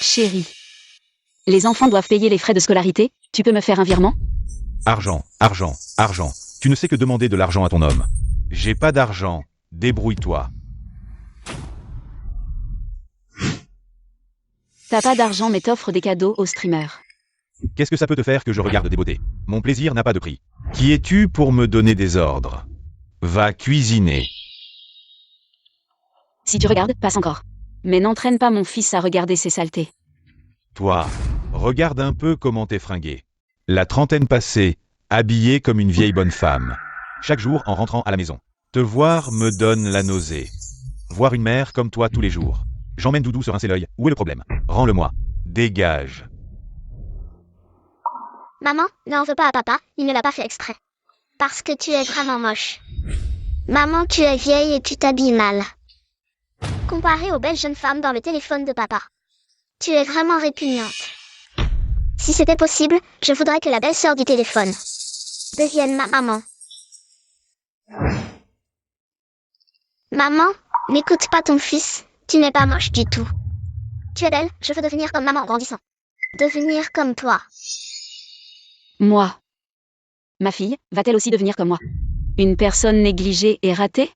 Chérie. Les enfants doivent payer les frais de scolarité, tu peux me faire un virement? Argent, argent, argent. Tu ne sais que demander de l'argent à ton homme. J'ai pas d'argent. Débrouille-toi. T'as pas d'argent mais t'offres des cadeaux aux streamers. Qu'est-ce que ça peut te faire que je regarde des beautés? Mon plaisir n'a pas de prix. Qui es-tu pour me donner des ordres? Va cuisiner. Si tu regardes, passe encore. Mais n'entraîne pas mon fils à regarder ces saletés. Toi, regarde un peu comment t'es fringué. La trentaine passée, habillée comme une vieille bonne femme. Chaque jour en rentrant à la maison. Te voir me donne la nausée. Voir une mère comme toi tous les jours. J'emmène Doudou se rincer l'œil. Où est le problème? Rends-le-moi. Dégage. Maman, n'en veux pas à papa, il ne l'a pas fait exprès. Parce que tu es vraiment moche. Maman, tu es vieille et tu t'habilles mal. Comparé aux belles jeunes femmes dans le téléphone de papa. Tu es vraiment répugnante. Si c'était possible, je voudrais que la belle-sœur du téléphone devienne ma maman. Maman, n'écoute pas ton fils, tu n'es pas moche du tout. Tu es belle, je veux devenir comme maman en grandissant. Devenir comme toi. Moi. Ma fille, va-t-elle aussi devenir comme moi? Une personne négligée et ratée?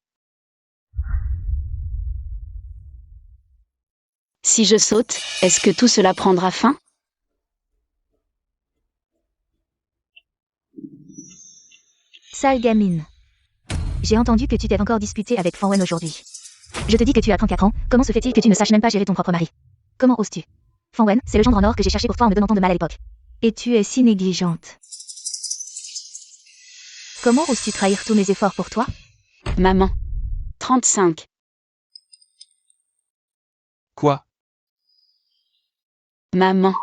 Si je saute, est-ce que tout cela prendra fin? Sale gamine. J'ai entendu que tu t'es encore disputé avec Fanwen aujourd'hui. Je te dis que tu as 34 ans, comment se fait-il que tu ne saches même pas gérer ton propre mari? Comment oses-tu? Fanwen, c'est le gendre en or que j'ai cherché pour toi en me donnant tant de mal à l'époque. Et tu es si négligente. Comment oses-tu trahir tous mes efforts pour toi? Maman. 35. Quoi? Maman.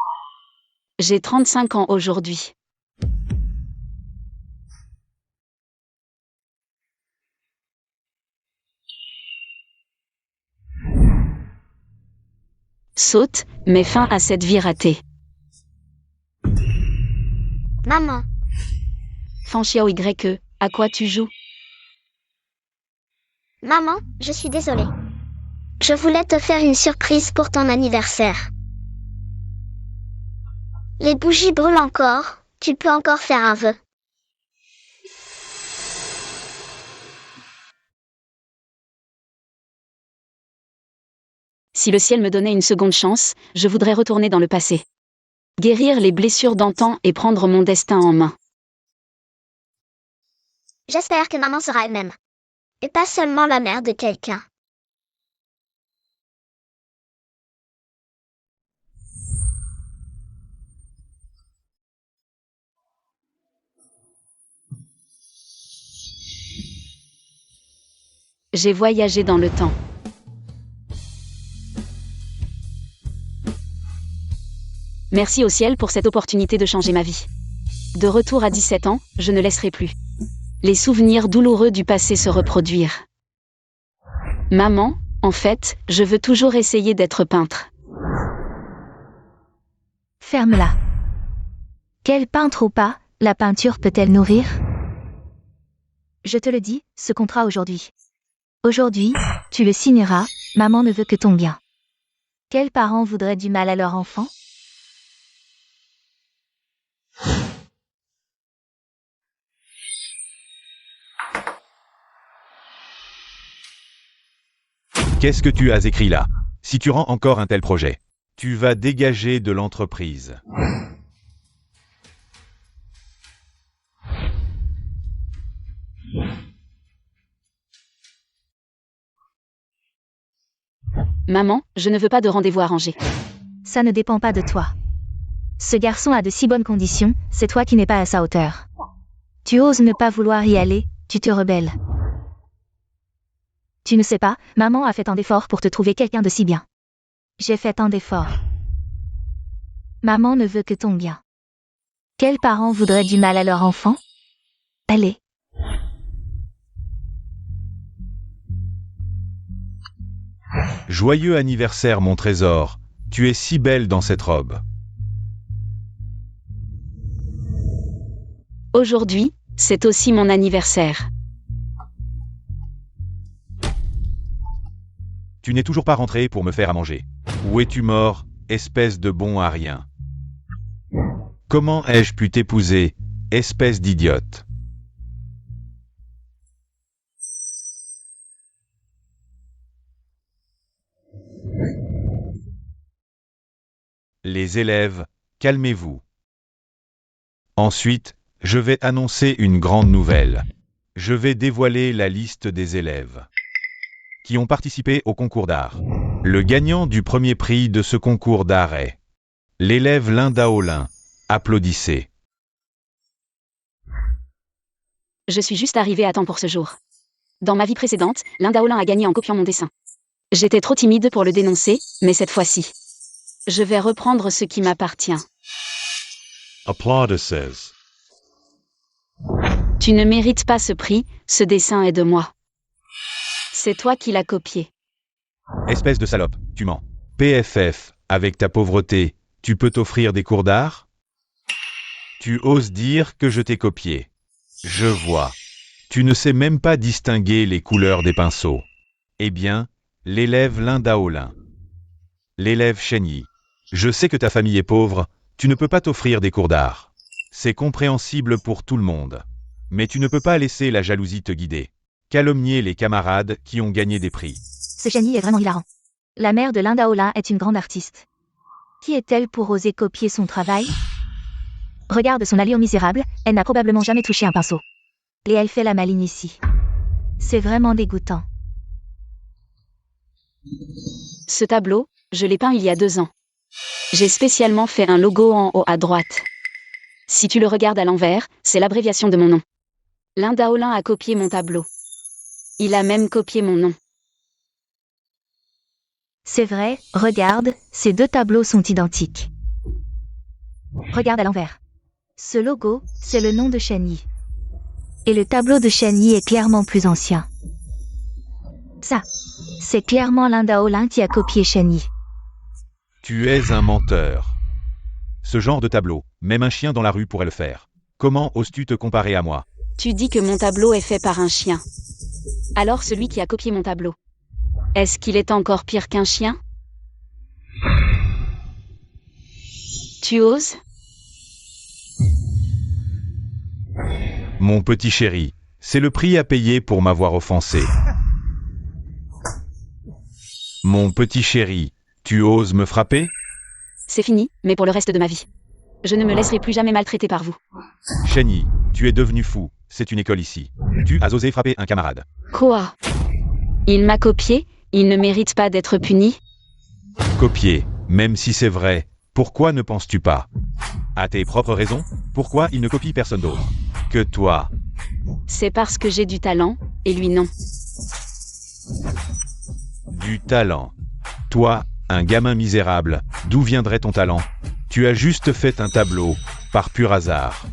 J'ai 35 ans aujourd'hui. Saute, mets fin à cette vie ratée. Maman, Fanchiao YE, à quoi tu joues? maman, je suis désolée. Je voulais te faire une surprise pour ton anniversaire. Les bougies brûlent encore, tu peux encore faire un vœu. Si le ciel me donnait une seconde chance, je voudrais retourner dans le passé. Guérir les blessures d'antan et prendre mon destin en main. J'espère que maman sera elle-même. Et pas seulement la mère de quelqu'un. J'ai voyagé dans le temps. Merci au ciel pour cette opportunité de changer ma vie. De retour à 17 ans, je ne laisserai plus les souvenirs douloureux du passé se reproduire. Maman, en fait, je veux toujours essayer d'être peintre. Ferme-la. Quel peintre ou pas, la peinture peut-elle nourrir? Je te le dis, ce contrat aujourd'hui. Aujourd'hui, tu le signeras, maman ne veut que ton bien. Quels parents voudraient du mal à leur enfant? Qu'est-ce que tu as écrit là? Si tu rends encore un tel projet, tu vas dégager de l'entreprise. Maman, je ne veux pas de rendez-vous arrangé. Ça ne dépend pas de toi. Ce garçon a de si bonnes conditions, c'est toi qui n'es pas à sa hauteur. Tu oses ne pas vouloir y aller, tu te rebelles. Tu ne sais pas, maman a fait tant d'efforts pour te trouver quelqu'un de si bien. J'ai fait tant d'efforts. Maman ne veut que ton bien. Quels parents voudraient du mal à leur enfant? Allez. Joyeux anniversaire mon trésor, tu es si belle dans cette robe. Aujourd'hui, c'est aussi mon anniversaire. Tu n'es toujours pas rentré pour me faire à manger. Où es-tu mort, espèce de bon à rien. Comment ai-je pu t'épouser, espèce d'idiote? Les élèves, calmez-vous. Ensuite, je vais annoncer une grande nouvelle. Je vais dévoiler la liste des élèves qui ont participé au concours d'art. Le gagnant du premier prix de ce concours d'art est l'élève Linda Olin. Applaudissez. Je suis juste arrivée à temps pour ce jour. Dans ma vie précédente, Linda Olin a gagné en copiant mon dessin. J'étais trop timide pour le dénoncer, mais cette fois-ci, je vais reprendre ce qui m'appartient. Applaudisses. Tu ne mérites pas ce prix, ce dessin est de moi. C'est toi qui l'as copié. Espèce de salope, tu mens. PFF, avec ta pauvreté, tu peux t'offrir des cours d'art? Tu oses dire que je t'ai copié. Je vois. Tu ne sais même pas distinguer les couleurs des pinceaux. Eh bien, l'élève Linda Olin. L'élève Chenny. Je sais que ta famille est pauvre, tu ne peux pas t'offrir des cours d'art. C'est compréhensible pour tout le monde. Mais tu ne peux pas laisser la jalousie te guider. Calomnier les camarades qui ont gagné des prix. Ce Chenny est vraiment hilarant. La mère de Linda Olin est une grande artiste. Qui est-elle pour oser copier son travail? Regarde son allure misérable, elle n'a probablement jamais touché un pinceau. Et elle fait la maligne ici. C'est vraiment dégoûtant. Ce tableau, je l'ai peint il y a 2 ans. J'ai spécialement fait un logo en haut à droite. Si tu le regardes à l'envers, c'est l'abréviation de mon nom. Linda Olin a copié mon tableau. Il a même copié mon nom. C'est vrai, regarde, ces 2 tableaux sont identiques. Regarde à l'envers. Ce logo, c'est le nom de Chenny. Et le tableau de Chenny est clairement plus ancien. Ça, c'est clairement Linda Olin qui a copié Chenny. Tu es un menteur. Ce genre de tableau, même un chien dans la rue pourrait le faire. Comment oses-tu te comparer à moi? Tu dis que mon tableau est fait par un chien. Alors celui qui a copié mon tableau, est-ce qu'il est encore pire qu'un chien? Tu oses? Mon petit chéri, c'est le prix à payer pour m'avoir offensé. Mon petit chéri, tu oses me frapper? C'est fini, mais pour le reste de ma vie. Je ne me laisserai plus jamais maltraiter par vous. Chenny, tu es devenu fou, c'est une école ici. Tu as osé frapper un camarade. Quoi? Il m'a copié, il ne mérite pas d'être puni? Copier, même si c'est vrai, pourquoi ne penses-tu pas? À tes propres raisons, pourquoi il ne copie personne d'autre que toi? C'est parce que j'ai du talent, et lui non. Du talent. Toi, un gamin misérable, d'où viendrait ton talent? Tu as juste fait un tableau, par pur hasard.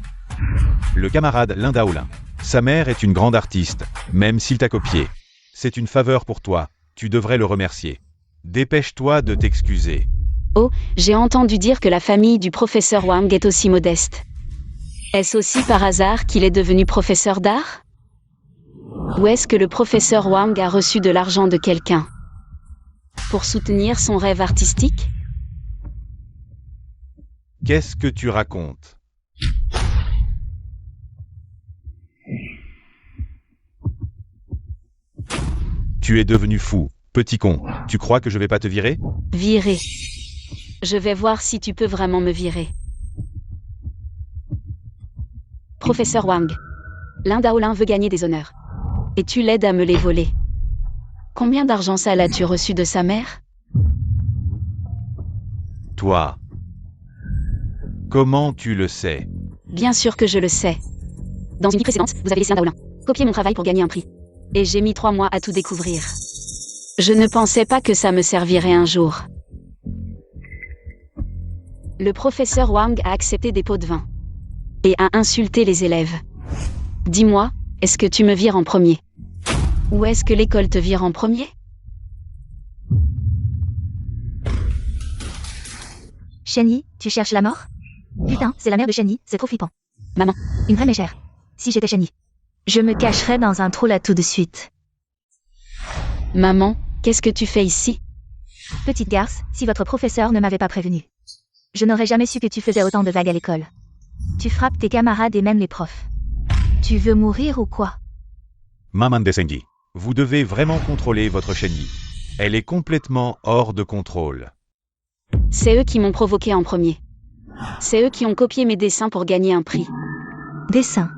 Le camarade Linda Olin. Sa mère est une grande artiste, même s'il t'a copié. C'est une faveur pour toi, tu devrais le remercier. Dépêche-toi de t'excuser. Oh, j'ai entendu dire que la famille du professeur Wang est aussi modeste. Est-ce aussi par hasard qu'il est devenu professeur d'art? Ou est-ce que le professeur Wang a reçu de l'argent de quelqu'un pour soutenir son rêve artistique? Qu'est-ce que tu racontes? Tu es devenu fou, petit con. Tu crois que je vais pas te virer? Virer. Je vais voir si tu peux vraiment me virer. Professeur Wang. Linda Olin veut gagner des honneurs. Et tu l'aides à me les voler. Combien d'argent sale as-tu reçu de sa mère? Toi. Comment tu le sais? Bien sûr que je le sais. Dans une vie précédente, vous avez laissé Linda Olin copier mon travail pour gagner un prix. Et j'ai mis 3 mois à tout découvrir. Je ne pensais pas que ça me servirait un jour. Le professeur Wang a accepté des pots de vin. Et a insulté les élèves. Dis-moi, est-ce que tu me vires en premier? Ou est-ce que l'école te vire en premier? Chenny, tu cherches la mort? Putain, c'est la mère de Chenny, c'est trop flippant. Maman. Une vraie mégère. Si j'étais Chenny, je me cacherais dans un trou là tout de suite. Maman, qu'est-ce que tu fais ici? Petite garce, si votre professeur ne m'avait pas prévenu. Je n'aurais jamais su que tu faisais autant de vagues à l'école. Tu frappes tes camarades et même les profs. Tu veux mourir ou quoi? Maman Desenghi, vous devez vraiment contrôler votre chenille. Elle est complètement hors de contrôle. C'est eux qui m'ont provoqué en premier. C'est eux qui ont copié mes dessins pour gagner un prix. Dessin.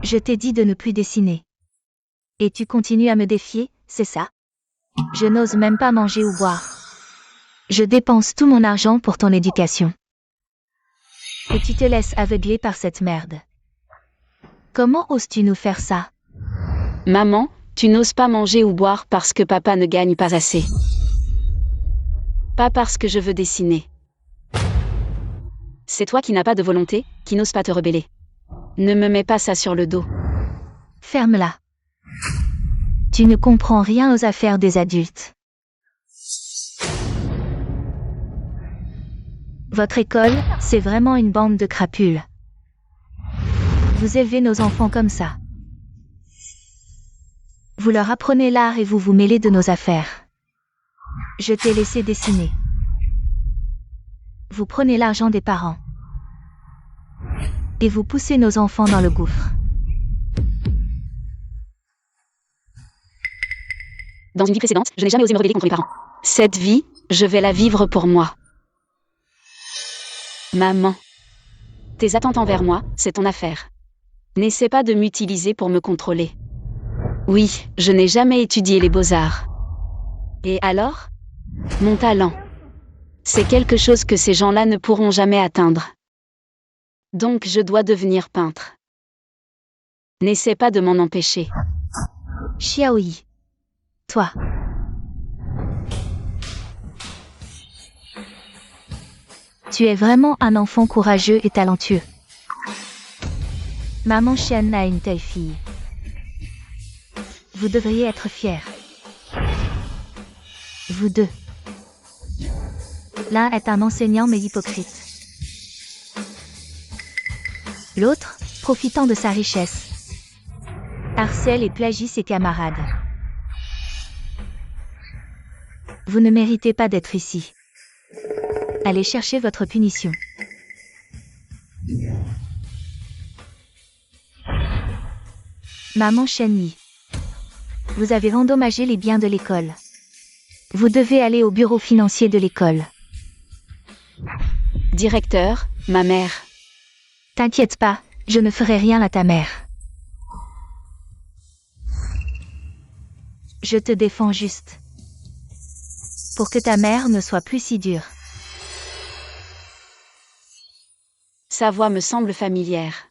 Je t'ai dit de ne plus dessiner. Et tu continues à me défier, c'est ça? Je n'ose même pas manger ou boire. Je dépense tout mon argent pour ton éducation. Et tu te laisses aveugler par cette merde. Comment oses-tu nous faire ça? Maman, tu n'oses pas manger ou boire parce que papa ne gagne pas assez. Pas parce que je veux dessiner. C'est toi qui n'as pas de volonté, qui n'oses pas te rebeller. Ne me mets pas ça sur le dos. Ferme-la. Tu ne comprends rien aux affaires des adultes. Votre école, c'est vraiment une bande de crapules. Vous élevez nos enfants comme ça. Vous leur apprenez l'art et vous vous mêlez de nos affaires. Je t'ai laissé dessiner. Vous prenez l'argent des parents. Et vous poussez nos enfants dans le gouffre. Dans une vie précédente, je n'ai jamais osé me rebeller contre mes parents. Cette vie, je vais la vivre pour moi. Maman. Tes attentes envers moi, c'est ton affaire. N'essaie pas de m'utiliser pour me contrôler. Oui, je n'ai jamais étudié les beaux-arts. Et alors? Mon talent. C'est quelque chose que ces gens-là ne pourront jamais atteindre. Donc je dois devenir peintre. N'essaie pas de m'en empêcher. Xiaoyi. Toi. Tu es vraiment un enfant courageux et talentueux. Maman Chen a une telle fille. Vous devriez être fiers. Vous deux. L'un est un enseignant mais hypocrite. L'autre, profitant de sa richesse, harcèle et plagie ses camarades. Vous ne méritez pas d'être ici. Allez chercher votre punition. Maman Chenyi. Vous avez endommagé les biens de l'école. Vous devez aller au bureau financier de l'école. Directeur, ma mère. T'inquiète pas, je ne ferai rien à ta mère. Je te défends juste. Pour que ta mère ne soit plus si dure. Sa voix me semble familière.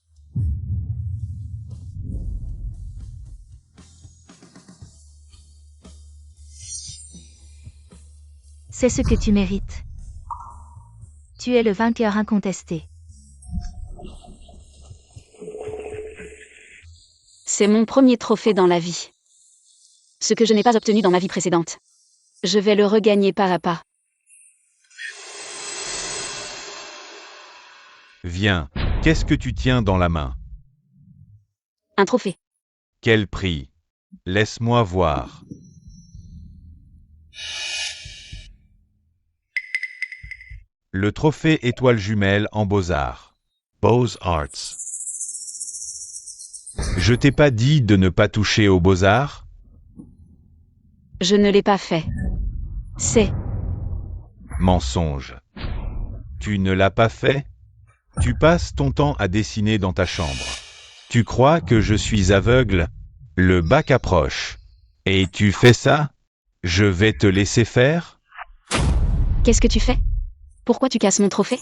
C'est ce que tu mérites. Tu es le vainqueur incontesté. C'est mon premier trophée dans la vie. Ce que je n'ai pas obtenu dans ma vie précédente. Je vais le regagner pas à pas. Viens, qu'est-ce que tu tiens dans la main? Un trophée. Quel prix? Laisse-moi voir. Le trophée étoile jumelle en Beaux-Arts. Beaux-Arts. Je t'ai pas dit de ne pas toucher aux Beaux-Arts? Je ne l'ai pas fait. C'est... Mensonge. Tu ne l'as pas fait? Tu passes ton temps à dessiner dans ta chambre. Tu crois que je suis aveugle? Le bac approche. Et tu fais ça? Je vais te laisser faire? Qu'est-ce que tu fais? Pourquoi tu casses mon trophée?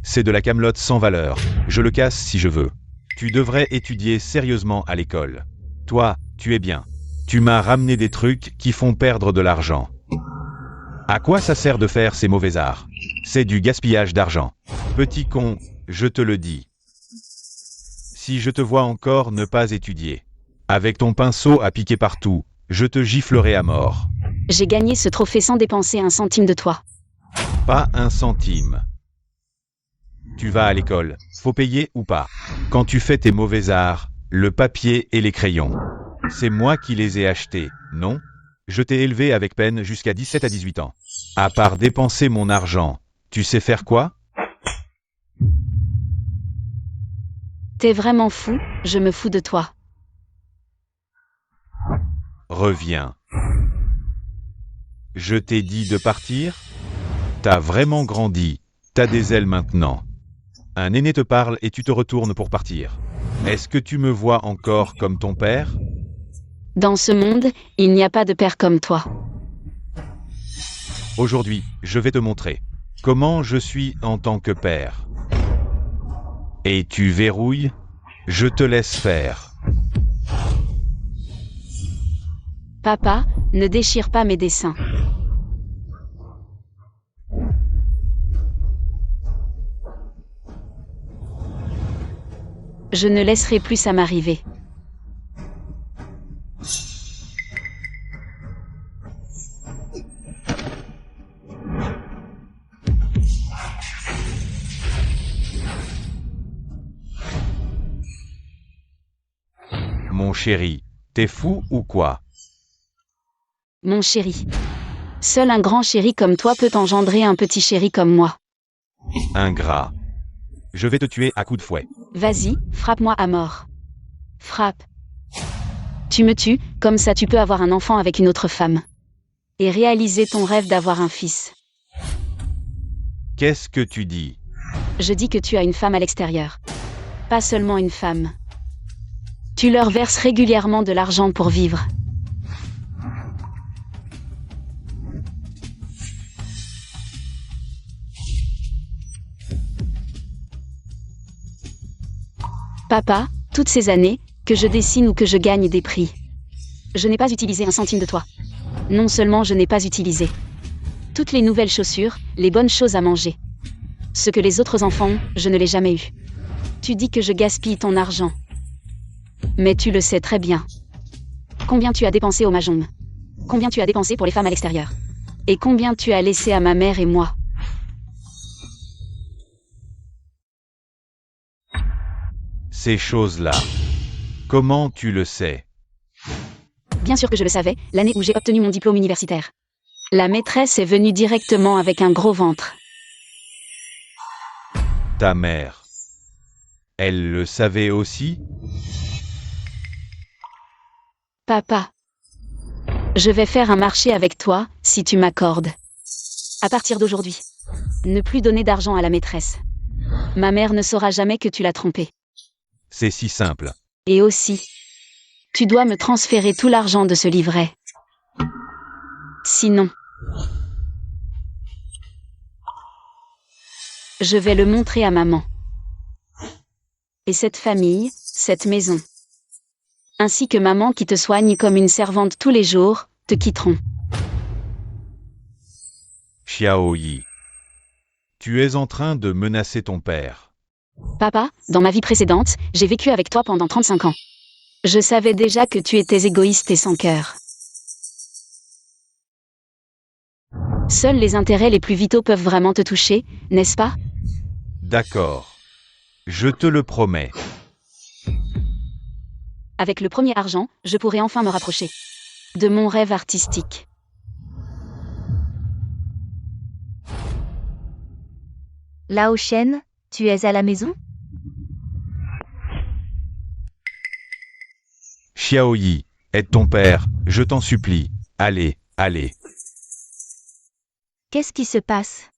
C'est de la camelote sans valeur. Je le casse si je veux. Tu devrais étudier sérieusement à l'école. Toi, tu es bien. Tu m'as ramené des trucs qui font perdre de l'argent. À quoi ça sert de faire ces mauvais arts? C'est du gaspillage d'argent. Petit con, je te le dis. Si je te vois encore ne pas étudier, avec ton pinceau à piquer partout, je te giflerai à mort. J'ai gagné ce trophée sans dépenser un centime de toi. Pas un centime. Tu vas à l'école, faut payer ou pas? Quand tu fais tes mauvais arts, le papier et les crayons, c'est moi qui les ai achetés, non? Je t'ai élevé avec peine jusqu'à 17 à 18 ans. À part dépenser mon argent, tu sais faire quoi? T'es vraiment fou, je me fous de toi. Reviens. Je t'ai dit de partir? T'as vraiment grandi, t'as des ailes maintenant. Un aîné te parle et tu te retournes pour partir. Est-ce que tu me vois encore comme ton père? Dans ce monde, il n'y a pas de père comme toi. Aujourd'hui, je vais te montrer comment je suis en tant que père. Et tu verrouilles? Je te laisse faire. Papa, ne déchire pas mes dessins. Je ne laisserai plus ça m'arriver. Mon chéri, t'es fou ou quoi? Mon chéri. Seul un grand chéri comme toi peut engendrer un petit chéri comme moi. Ingrat. Je vais te tuer à coups de fouet. Vas-y, frappe-moi à mort. Frappe. Tu me tues, comme ça tu peux avoir un enfant avec une autre femme. Et réaliser ton rêve d'avoir un fils. Qu'est-ce que tu dis? Je dis que tu as une femme à l'extérieur. Pas seulement une femme. Tu leur verses régulièrement de l'argent pour vivre. Papa, toutes ces années, que je dessine ou que je gagne des prix. Je n'ai pas utilisé un centime de toi. Non seulement je n'ai pas utilisé toutes les nouvelles chaussures, les bonnes choses à manger. Ce que les autres enfants ont, je ne l'ai jamais eu. Tu dis que je gaspille ton argent. Mais tu le sais très bien. Combien tu as dépensé au Mahjong? Combien tu as dépensé pour les femmes à l'extérieur? Et combien tu as laissé à ma mère et moi? Ces choses-là. Comment tu le sais? Bien sûr que je le savais, l'année où j'ai obtenu mon diplôme universitaire. La maîtresse est venue directement avec un gros ventre. Ta mère. Elle le savait aussi? Papa. Je vais faire un marché avec toi, si tu m'accordes. À partir d'aujourd'hui. Ne plus donner d'argent à la maîtresse. Ma mère ne saura jamais que tu l'as trompée. C'est si simple. Et aussi, tu dois me transférer tout l'argent de ce livret. Sinon, je vais le montrer à maman. Et cette famille, cette maison, ainsi que maman qui te soigne comme une servante tous les jours, te quitteront. Xiaoyi. Tu es en train de menacer ton père. Papa, dans ma vie précédente, j'ai vécu avec toi pendant 35 ans. Je savais déjà que tu étais égoïste et sans cœur. Seuls les intérêts les plus vitaux peuvent vraiment te toucher, n'est-ce pas? D'accord. Je te le promets. Avec le premier argent, je pourrai enfin me rapprocher de mon rêve artistique. Lao Shen, tu es à la maison? Xiaoyi, aide ton père, je t'en supplie. Allez, allez. Qu'est-ce qui se passe?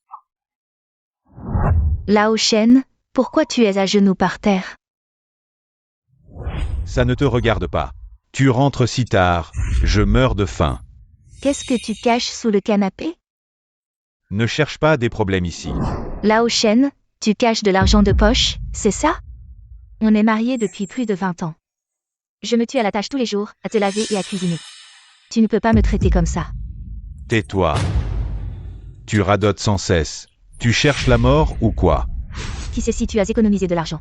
Lao Shen, pourquoi tu es à genoux par terre? Ça ne te regarde pas. Tu rentres si tard, je meurs de faim. Qu'est-ce que tu caches sous le canapé? Ne cherche pas des problèmes ici. Lao Shen, tu caches de l'argent de poche, c'est ça? On est mariés depuis plus de 20 ans. Je me tue à la tâche tous les jours, à te laver et à cuisiner. Tu ne peux pas me traiter comme ça. Tais-toi. Tu radotes sans cesse. Tu cherches la mort ou quoi? Qui sait si tu as économisé de l'argent?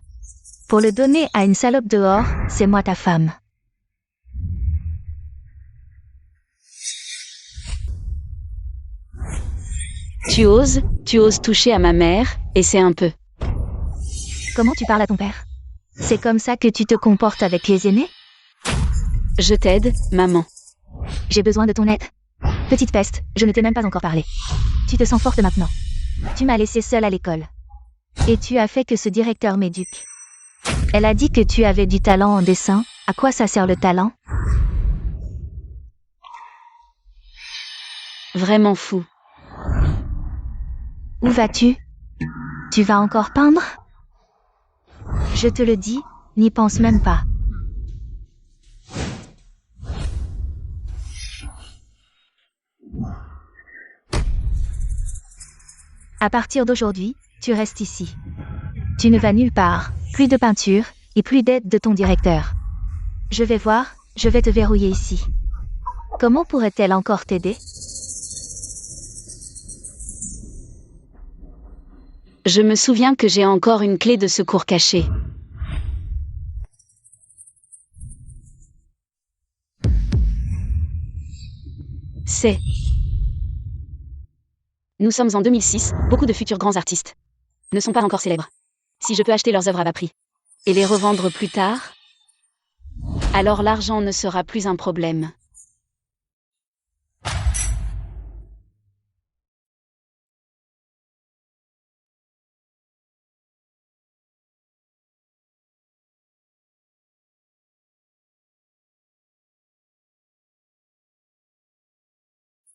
Pour le donner à une salope dehors, c'est moi ta femme. Tu oses toucher à ma mère, et c'est un peu. Comment tu parles à ton père? C'est comme ça que tu te comportes avec les aînés? Je t'aide, maman. J'ai besoin de ton aide. Petite peste, je ne t'ai même pas encore parlé. Tu te sens forte maintenant. Tu m'as laissé seule à l'école. Et tu as fait que ce directeur m'éduque. Elle a dit que tu avais du talent en dessin. À quoi ça sert le talent? Vraiment fou. Où vas-tu? Tu vas encore peindre? Je te le dis, n'y pense même pas. À partir d'aujourd'hui, tu restes ici. Tu ne vas nulle part, plus de peinture, et plus d'aide de ton directeur. Je vais voir, je vais te verrouiller ici. Comment pourrait-elle encore t'aider? Je me souviens que j'ai encore une clé de secours cachée. C'est... Nous sommes en 2006, beaucoup de futurs grands artistes ne sont pas encore célèbres. Si je peux acheter leurs œuvres à bas prix et les revendre plus tard, alors l'argent ne sera plus un problème.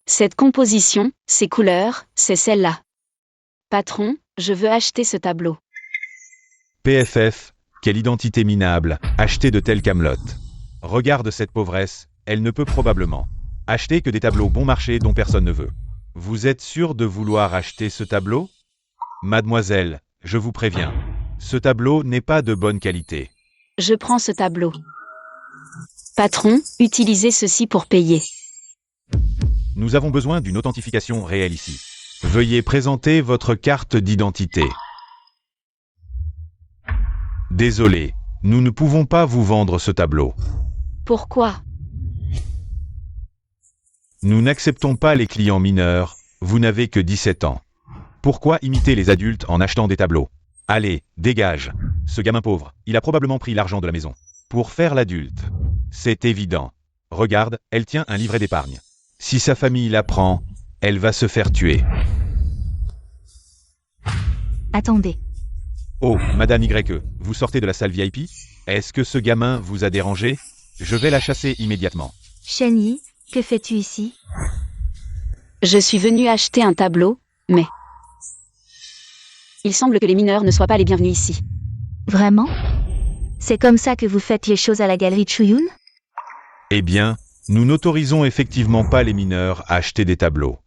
Cette composition, ces couleurs, c'est celle-là. Patron, je veux acheter ce tableau. PFF, quelle identité minable, acheter de telles camelotes. Regarde cette pauvresse, elle ne peut probablement acheter que des tableaux bon marché dont personne ne veut. Vous êtes sûr de vouloir acheter ce tableau? Mademoiselle, je vous préviens, ce tableau n'est pas de bonne qualité. Je prends ce tableau. Patron, utilisez ceci pour payer. Nous avons besoin d'une authentification réelle ici. Veuillez présenter votre carte d'identité. Désolé, nous ne pouvons pas vous vendre ce tableau. Pourquoi? Nous n'acceptons pas les clients mineurs, vous n'avez que 17 ans. Pourquoi imiter les adultes en achetant des tableaux? Allez, dégage. Ce gamin pauvre, il a probablement pris l'argent de la maison. Pour faire l'adulte. C'est évident. Regarde, elle tient un livret d'épargne. Si sa famille l'apprend, elle va se faire tuer. Attendez. Oh, Madame YE, vous sortez de la salle VIP? Est-ce que ce gamin vous a dérangé? Je vais la chasser immédiatement. Shen Yi, que fais-tu ici? Je suis venu acheter un tableau, mais... Il semble que les mineurs ne soient pas les bienvenus ici. Vraiment? C'est comme ça que vous faites les choses à la galerie Chuyun? Eh bien, nous n'autorisons effectivement pas les mineurs à acheter des tableaux.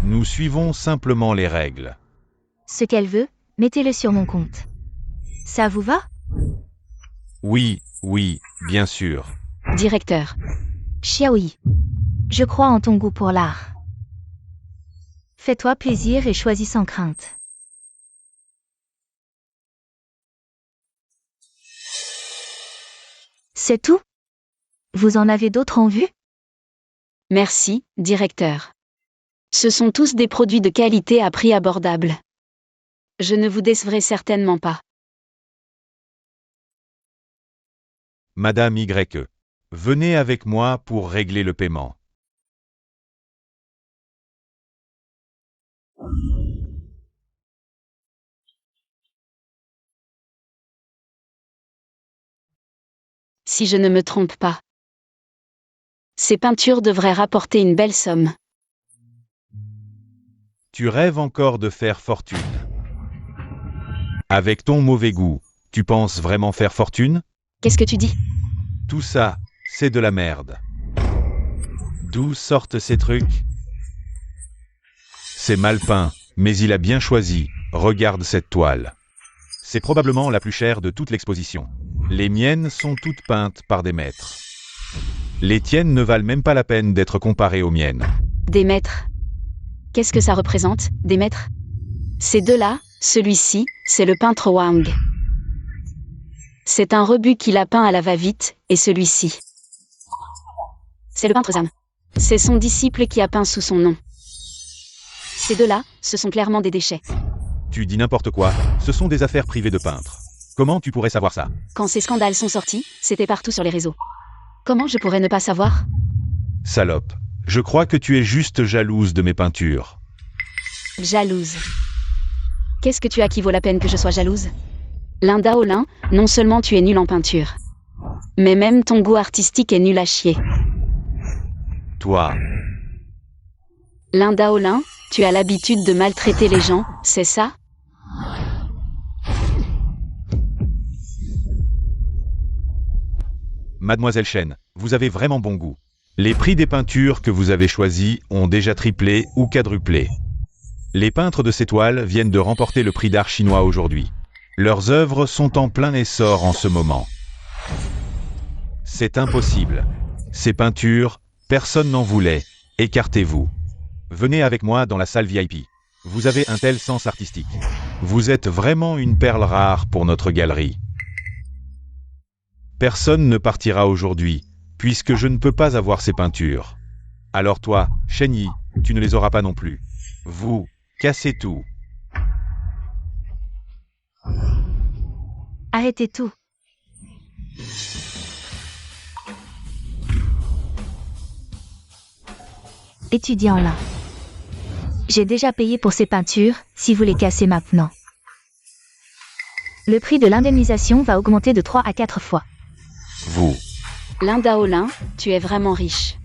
Nous suivons simplement les règles. Ce qu'elle veut, mettez-le sur mon compte. Ça vous va? Oui, bien sûr. Directeur. Xiaoyi. Je crois en ton goût pour l'art. Fais-toi plaisir et choisis sans crainte. C'est tout? Vous en avez d'autres en vue? Merci, directeur. Ce sont tous des produits de qualité à prix abordable. Je ne vous décevrai certainement pas. Madame YE, venez avec moi pour régler le paiement. Si je ne me trompe pas. Ces peintures devraient rapporter une belle somme. Tu rêves encore de faire fortune. Avec ton mauvais goût, tu penses vraiment faire fortune? Qu'est-ce que tu dis? Tout ça, c'est de la merde. D'où sortent ces trucs? C'est mal peint, mais il a bien choisi. Regarde cette toile. C'est probablement la plus chère de toute l'exposition. Les miennes sont toutes peintes par des maîtres. Les tiennes ne valent même pas la peine d'être comparées aux miennes. Des maîtres. Qu'est-ce que ça représente, des maîtres? Ces deux-là, celui-ci, c'est le peintre Wang. C'est un rebut qu'il a peint à la va-vite, et celui-ci. C'est le peintre Zhang. C'est son disciple qui a peint sous son nom. Ces deux-là, ce sont clairement des déchets. Tu dis n'importe quoi, ce sont des affaires privées de peintres. Comment tu pourrais savoir ça? Quand ces scandales sont sortis, c'était partout sur les réseaux. Comment je pourrais ne pas savoir? Salope, je crois que tu es juste jalouse de mes peintures. Jalouse. Qu'est-ce que tu as qui vaut la peine que je sois jalouse? Linda Olin, non seulement tu es nulle en peinture, mais même ton goût artistique est nul à chier. Toi, Linda Olin, tu as l'habitude de maltraiter les gens, c'est ça? Mademoiselle Chen, vous avez vraiment bon goût. Les prix des peintures que vous avez choisies ont déjà triplé ou quadruplé. Les peintres de ces toiles viennent de remporter le prix d'art chinois aujourd'hui. Leurs œuvres sont en plein essor en ce moment. C'est impossible. Ces peintures, personne n'en voulait. Écartez-vous. Venez avec moi dans la salle VIP. Vous avez un tel sens artistique. Vous êtes vraiment une perle rare pour notre galerie. Personne ne partira aujourd'hui, puisque je ne peux pas avoir ces peintures. Alors toi, Chen Yi, tu ne les auras pas non plus. Vous, cassez tout. Arrêtez tout. Étudiant là. J'ai déjà payé pour ces peintures, si vous les cassez maintenant. Le prix de l'indemnisation va augmenter de 3 à 4 fois. Vous. Linda Olin, tu es vraiment riche.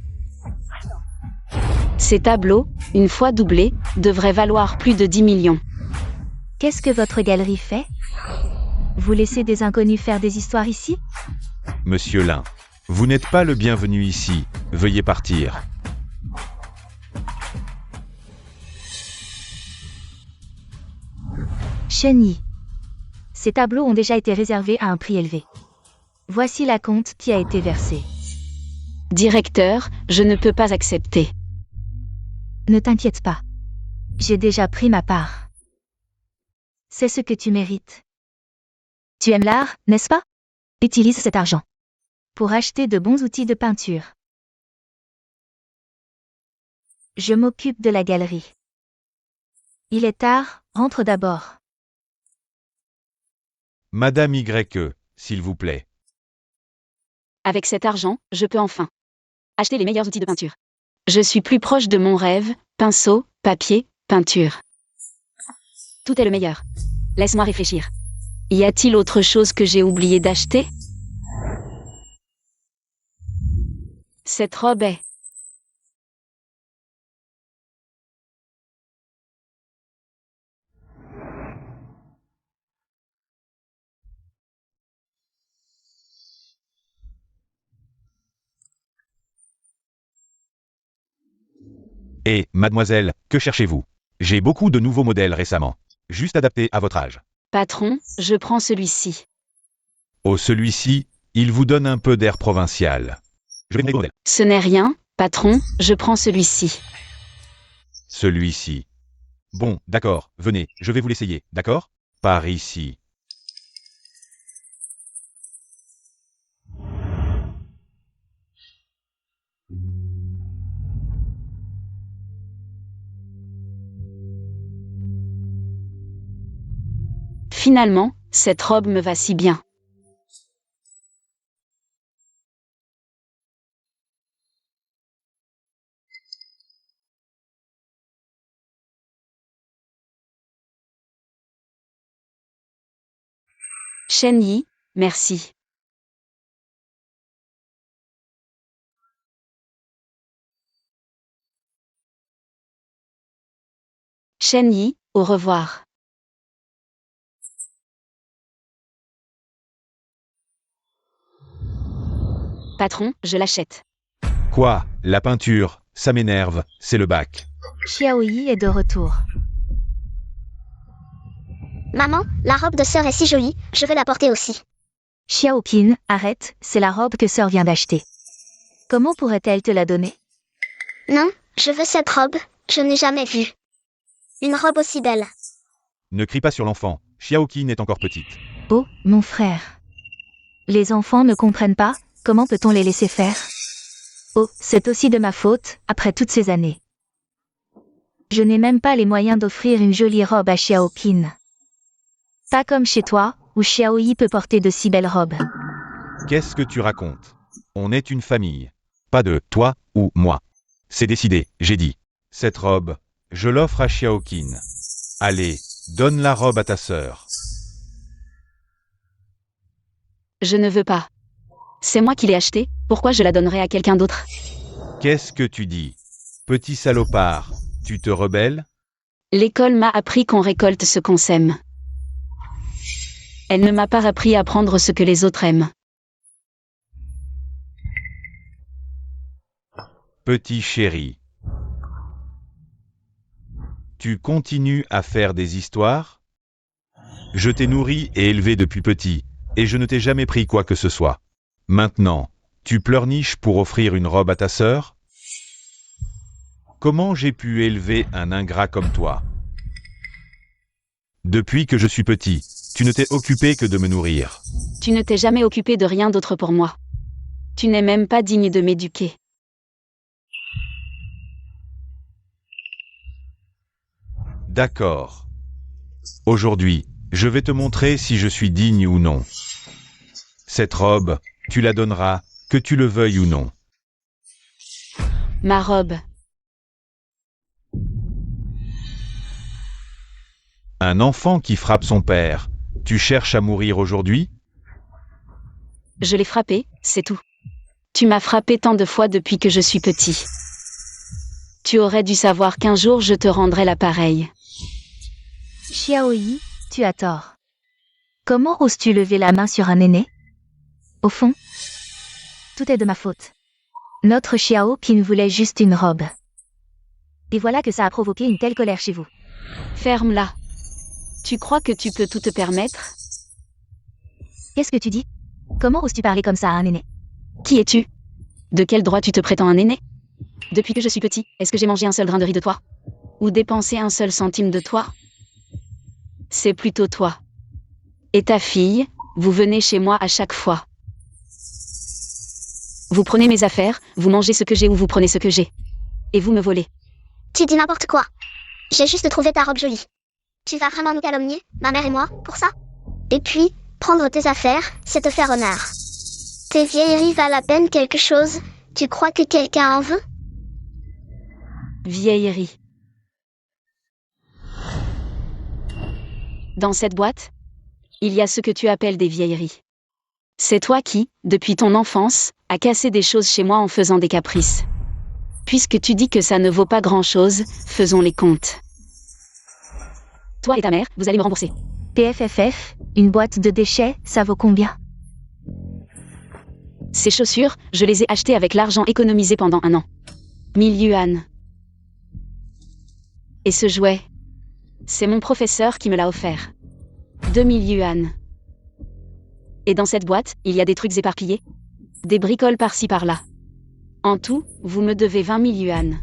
Ces tableaux, une fois doublés, devraient valoir plus de 10 millions. Qu'est-ce que votre galerie fait? Vous laissez des inconnus faire des histoires ici? Monsieur Lin, vous n'êtes pas le bienvenu ici, veuillez partir. Chen Yi. Ces tableaux ont déjà été réservés à un prix élevé. Voici la compte qui a été versée. Directeur, je ne peux pas accepter. Ne t'inquiète pas. J'ai déjà pris ma part. C'est ce que tu mérites. Tu aimes l'art, n'est-ce pas? Utilise cet argent pour acheter de bons outils de peinture. Je m'occupe de la galerie. Il est tard, rentre d'abord. Madame Y, s'il vous plaît. Avec cet argent, je peux enfin acheter les meilleurs outils de peinture. Je suis plus proche de mon rêve, pinceau, papier, peinture. Tout est le meilleur. Laisse-moi réfléchir. Y a-t-il autre chose que j'ai oublié d'acheter? Cette robe est... Et, mademoiselle, que cherchez-vous? J'ai beaucoup de nouveaux modèles récemment. Juste adaptés à votre âge. Patron, je prends celui-ci. Oh, celui-ci, il vous donne un peu d'air provincial. Je vais me modèle. Ce n'est rien, patron, je prends celui-ci. Celui-ci. Bon, d'accord, venez, je vais vous l'essayer, d'accord? Par ici. Finalement, cette robe me va si bien. Chen Yi, merci. Chen Yi, au revoir. Patron, je l'achète. Quoi? La peinture, ça m'énerve, c'est le bac. Xiaoyi est de retour. Maman, la robe de sœur est si jolie, je vais la porter aussi. Xiaopin, arrête, c'est la robe que sœur vient d'acheter. Comment pourrait-elle te la donner? Non, je veux cette robe, je n'ai jamais vu une robe aussi belle. Ne crie pas sur l'enfant, Xiaoqin est encore petite. Oh, mon frère. Les enfants ne comprennent pas, comment peut-on les laisser faire? Oh, c'est aussi de ma faute, après toutes ces années. Je n'ai même pas les moyens d'offrir une jolie robe à Xiaoqin. Pas comme chez toi, où Xiaoyi peut porter de si belles robes. Qu'est-ce que tu racontes? On est une famille. Pas de toi ou moi. C'est décidé, j'ai dit. Cette robe, je l'offre à Xiaoqin. Allez, donne la robe à ta sœur. Je ne veux pas. C'est moi qui l'ai achetée, pourquoi je la donnerais à quelqu'un d'autre? Qu'est-ce que tu dis? Petit salopard, tu te rebelles? L'école m'a appris qu'on récolte ce qu'on sème. Elle ne m'a pas appris à prendre ce que les autres aiment. Petit chéri. Tu continues à faire des histoires? Je t'ai nourri et élevé depuis petit, et je ne t'ai jamais pris quoi que ce soit. Maintenant, tu pleurniches pour offrir une robe à ta sœur? Comment j'ai pu élever un ingrat comme toi? Depuis que je suis petit, tu ne t'es occupé que de me nourrir. Tu ne t'es jamais occupé de rien d'autre pour moi. Tu n'es même pas digne de m'éduquer. D'accord. Aujourd'hui, je vais te montrer si je suis digne ou non. Cette robe, tu la donneras, que tu le veuilles ou non. Ma robe. Un enfant qui frappe son père, tu cherches à mourir aujourd'hui? Je l'ai frappé, c'est tout. Tu m'as frappé tant de fois depuis que je suis petit. Tu aurais dû savoir qu'un jour je te rendrai l'appareil. Xiaoyi, tu as tort. Comment oses-tu lever la main sur un aîné? Au fond, tout est de ma faute. Notre Xiao qui voulait juste une robe. Et voilà que ça a provoqué une telle colère chez vous. Ferme-la. Tu crois que tu peux tout te permettre? Qu'est-ce que tu dis? Comment oses-tu parler comme ça à un aîné? Qui es-tu? De quel droit tu te prétends un aîné? Depuis que je suis petit, est-ce que j'ai mangé un seul grain de riz de toi? Ou dépensé un seul centime de toi? C'est plutôt toi. Et ta fille, vous venez chez moi à chaque fois. Vous prenez mes affaires, vous mangez ce que j'ai ou vous prenez ce que j'ai. Et vous me volez. Tu dis n'importe quoi. J'ai juste trouvé ta robe jolie. Tu vas vraiment nous calomnier, ma mère et moi, pour ça? Et puis, prendre tes affaires, c'est te faire honneur. Tes vieilleries valent à peine quelque chose, tu crois que quelqu'un en veut? Vieillerie. Dans cette boîte, il y a ce que tu appelles des vieilleries. C'est toi qui, depuis ton enfance, as cassé des choses chez moi en faisant des caprices. Puisque tu dis que ça ne vaut pas grand-chose, faisons les comptes. Toi et ta mère, vous allez me rembourser. PFFF, une boîte de déchets, ça vaut combien? Ces chaussures, je les ai achetées avec l'argent économisé pendant 1 an. 1000 yuan. Et ce jouet, c'est mon professeur qui me l'a offert. 2000 yuan. Et dans cette boîte, il y a des trucs éparpillés. Des bricoles par-ci par-là. En tout, vous me devez 20 000 yuan.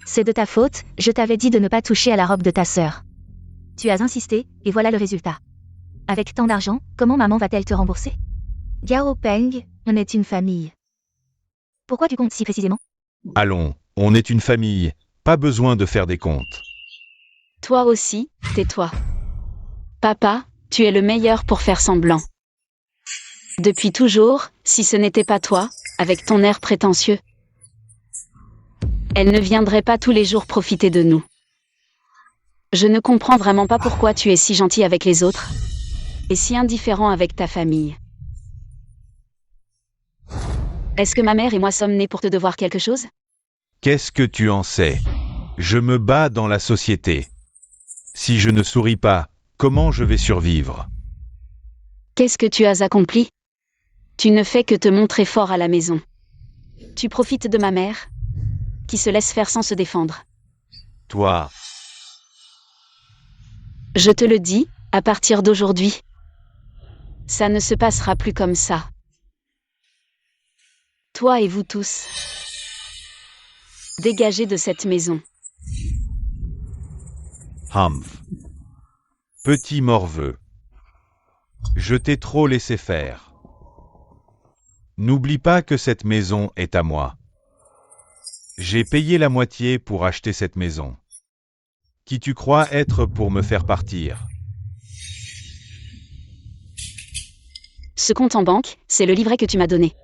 C'est de ta faute, je t'avais dit de ne pas toucher à la robe de ta sœur. Tu as insisté, et voilà le résultat. Avec tant d'argent, comment maman va-t-elle te rembourser? Gao Peng, on est une famille. Pourquoi tu comptes si précisément? Allons, on est une famille, pas besoin de faire des comptes. Toi aussi, tais-toi. Papa, tu es le meilleur pour faire semblant. Depuis toujours, si ce n'était pas toi, avec ton air prétentieux, elle ne viendrait pas tous les jours profiter de nous. Je ne comprends vraiment pas pourquoi tu es si gentil avec les autres, et si indifférent avec ta famille. Est-ce que ma mère et moi sommes nés pour te devoir quelque chose? Qu'est-ce que tu en sais? Je me bats dans la société. Si je ne souris pas, comment je vais survivre? Qu'est-ce que tu as accompli? Tu ne fais que te montrer fort à la maison. Tu profites de ma mère, qui se laisse faire sans se défendre. Toi, Je te le dis, à partir d'aujourd'hui, ça ne se passera plus comme ça. Toi et vous tous, dégagez de cette maison. Humph. Petit morveux. Je t'ai trop laissé faire. N'oublie pas que cette maison est à moi. J'ai payé la moitié pour acheter cette maison. Qui tu crois être pour me faire partir? Ce compte en banque, c'est le livret que tu m'as donné.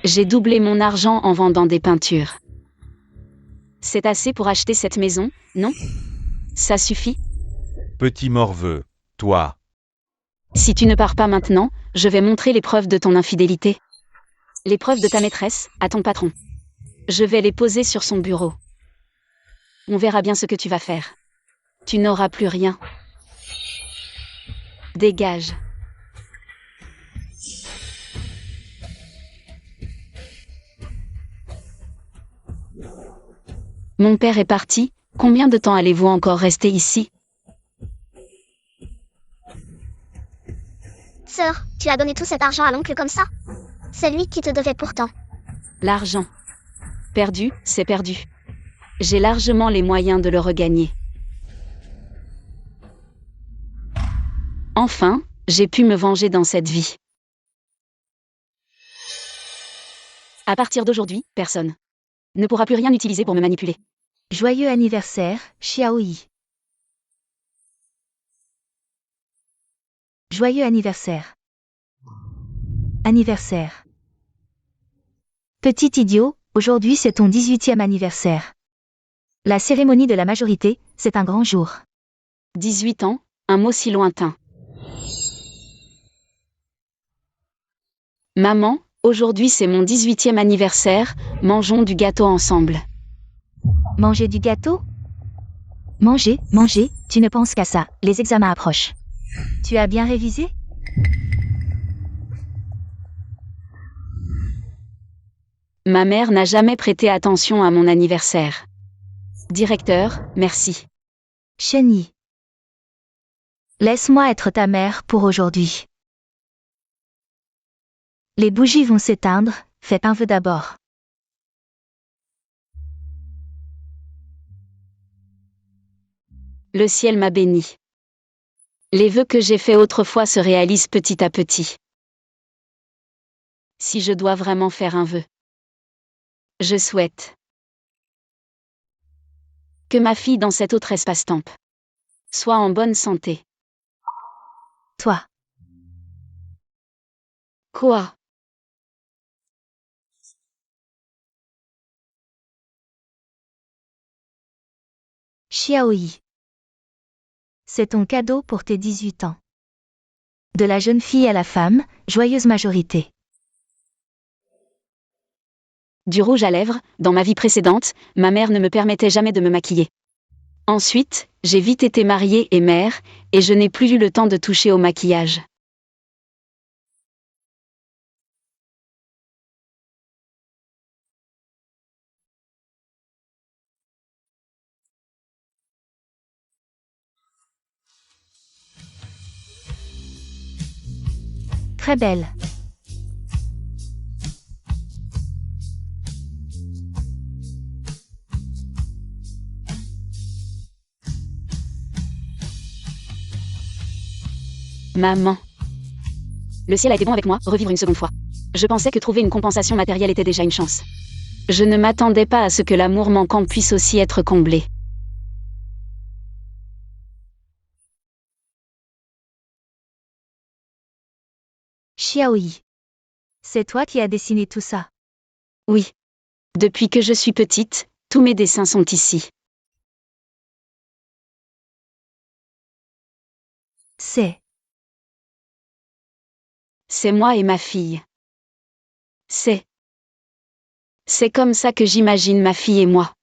J'ai doublé mon argent en vendant des peintures. C'est assez pour acheter cette maison, non? Ça suffit? Petit morveux, toi. Si tu ne pars pas maintenant, je vais montrer les preuves de ton infidélité. Les preuves de ta maîtresse, à ton patron. Je vais les poser sur son bureau. On verra bien ce que tu vas faire. Tu n'auras plus rien. Dégage. Mon père est parti, combien de temps allez-vous encore rester ici? Sœur, tu as donné tout cet argent à l'oncle comme ça? C'est lui qui te devait pourtant. L'argent. Perdu, c'est perdu. J'ai largement les moyens de le regagner. Enfin, j'ai pu me venger dans cette vie. À partir d'aujourd'hui, personne ne pourra plus rien utiliser pour me manipuler. Joyeux anniversaire, Xiaoyi. Joyeux anniversaire. Anniversaire. Petit idiot, aujourd'hui c'est ton 18e anniversaire. La cérémonie de la majorité, c'est un grand jour. 18 ans, un mot si lointain. Maman, aujourd'hui c'est mon 18e anniversaire, mangeons du gâteau ensemble. Manger du gâteau? Manger, tu ne penses qu'à ça, les examens approchent. Tu as bien révisé? Ma mère n'a jamais prêté attention à mon anniversaire. Directeur, merci. Chenny. Laisse-moi être ta mère pour aujourd'hui. Les bougies vont s'éteindre, fais un vœu d'abord. Le ciel m'a béni. Les vœux que j'ai faits autrefois se réalisent petit à petit. Si je dois vraiment faire un vœu, je souhaite que ma fille dans cet autre espace-temps soit en bonne santé. Toi. Quoi? Xiaoyi. C'est ton cadeau pour tes 18 ans. De la jeune fille à la femme, joyeuse majorité. Du rouge à lèvres, dans ma vie précédente, ma mère ne me permettait jamais de me maquiller. Ensuite, j'ai vite été mariée et mère, et je n'ai plus eu le temps de toucher au maquillage. Très belle. Maman. Le ciel a été bon avec moi, revivre une seconde fois. Je pensais que trouver une compensation matérielle était déjà une chance. Je ne m'attendais pas à ce que l'amour manquant puisse aussi être comblé. Xiaoyi. C'est toi qui as dessiné tout ça. Oui. Depuis que je suis petite, tous mes dessins sont ici. C'est moi et ma fille. C'est comme ça que j'imagine ma fille et moi.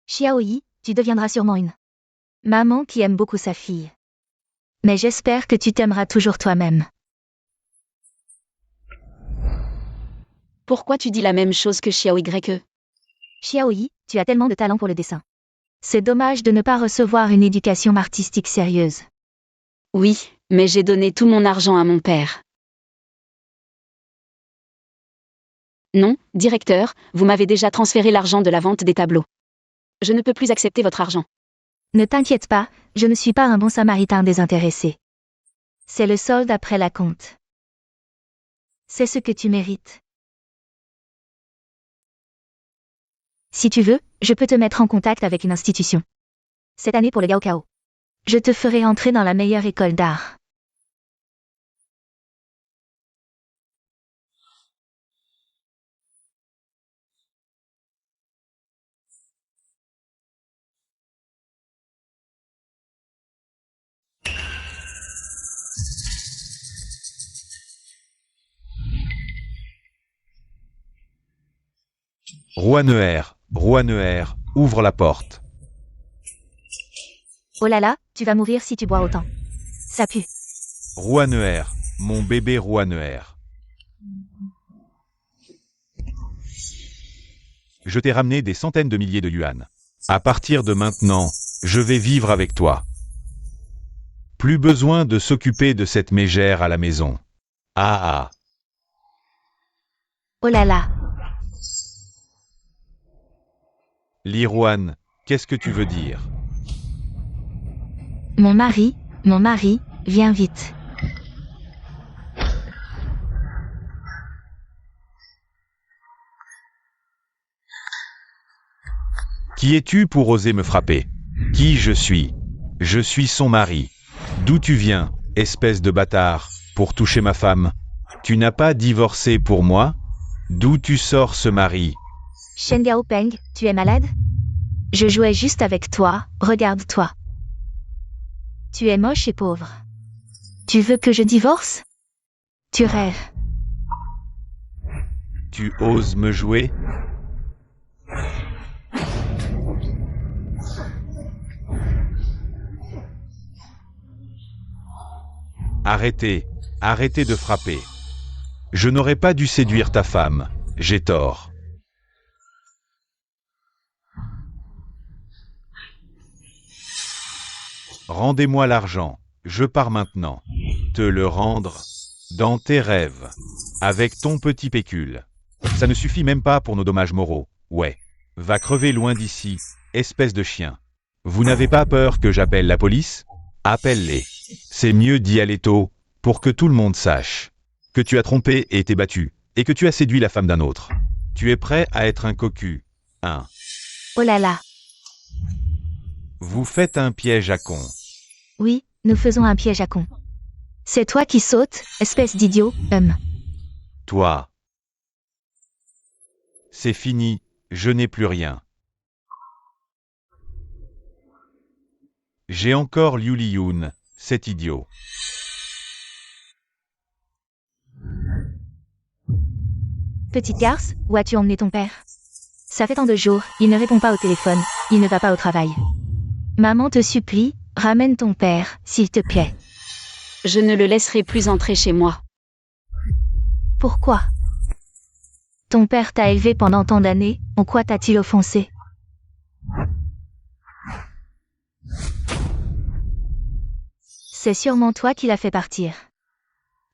Xiaoyi, tu deviendras sûrement une maman qui aime beaucoup sa fille. Mais j'espère que tu t'aimeras toujours toi-même. Pourquoi tu dis la même chose que Xiaoyi Greke? Xiaoyi, tu as tellement de talent pour le dessin. C'est dommage de ne pas recevoir une éducation artistique sérieuse. Oui, mais j'ai donné tout mon argent à mon père. Non, directeur, vous m'avez déjà transféré l'argent de la vente des tableaux. Je ne peux plus accepter votre argent. Ne t'inquiète pas, je ne suis pas un bon samaritain désintéressé. C'est le solde après la compte. C'est ce que tu mérites. Si tu veux, je peux te mettre en contact avec une institution. Cette année pour le Gaokao. Je te ferai entrer dans la meilleure école d'art. Rouaneher, ouvre la porte. Oh là là, tu vas mourir si tu bois autant. Ça pue. Rouaneher, mon bébé Rouaneher. Je t'ai ramené des centaines de milliers de yuan. À partir de maintenant, je vais vivre avec toi. Plus besoin de s'occuper de cette mégère à la maison. Ah ah. Oh là là. Lirouane, qu'est-ce que tu veux dire? Mon mari, viens vite. Qui es-tu pour oser me frapper? Qui je suis? Je suis son mari. D'où tu viens, espèce de bâtard, pour toucher ma femme? Tu n'as pas divorcé pour moi? D'où tu sors ce mari? Shen Gaopeng, tu es malade? Je jouais juste avec toi, regarde-toi. Tu es moche et pauvre. Tu veux que je divorce? Tu rêves. Tu oses me jouer? Arrêtez de frapper. Je n'aurais pas dû séduire ta femme, j'ai tort. Rendez-moi l'argent, je pars maintenant. Te le rendre dans tes rêves, avec ton petit pécule. Ça ne suffit même pas pour nos dommages moraux, ouais. Va crever loin d'ici, espèce de chien. Vous n'avez pas peur que j'appelle la police? Appelle-les. C'est mieux d'y aller tôt, pour que tout le monde sache que tu as trompé et t'es battu, et que tu as séduit la femme d'un autre. Tu es prêt à être un cocu, hein? Oh là là. Vous faites un piège à con. Oui, nous faisons un piège à con. C'est toi qui sautes, espèce d'idiot, Toi. C'est fini, je n'ai plus rien. J'ai encore Liu Liyun, cet idiot. Petite garce, où as-tu emmené ton père? Ça fait tant de jours, il ne répond pas au téléphone, il ne va pas au travail. Maman te supplie, ramène ton père, s'il te plaît. Je ne le laisserai plus entrer chez moi. Pourquoi? Ton père t'a élevé pendant tant d'années, en quoi t'a-t-il offensé? C'est sûrement toi qui l'as fait partir.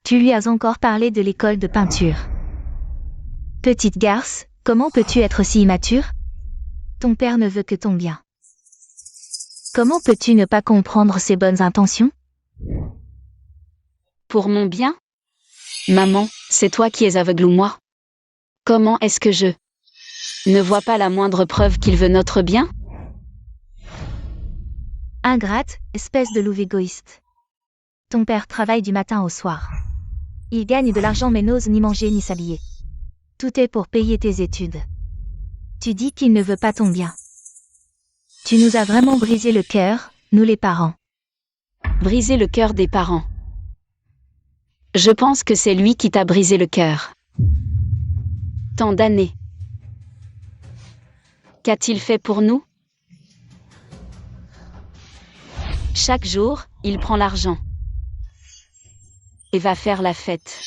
Tu lui as encore parlé de l'école de peinture. Petite garce, comment peux-tu être si immature? Ton père ne veut que ton bien. Comment peux-tu ne pas comprendre ses bonnes intentions? Pour mon bien? Maman, c'est toi qui es aveugle ou moi? Comment est-ce que je ne vois pas la moindre preuve qu'il veut notre bien? Ingrate, espèce de loup égoïste. Ton père travaille du matin au soir. Il gagne de l'argent mais n'ose ni manger ni s'habiller. Tout est pour payer tes études. Tu dis qu'il ne veut pas ton bien. Tu nous as vraiment brisé le cœur, nous les parents. Briser le cœur des parents. Je pense que c'est lui qui t'a brisé le cœur. Tant d'années. Qu'a-t-il fait pour nous? Chaque jour, il prend l'argent. Et va faire la fête.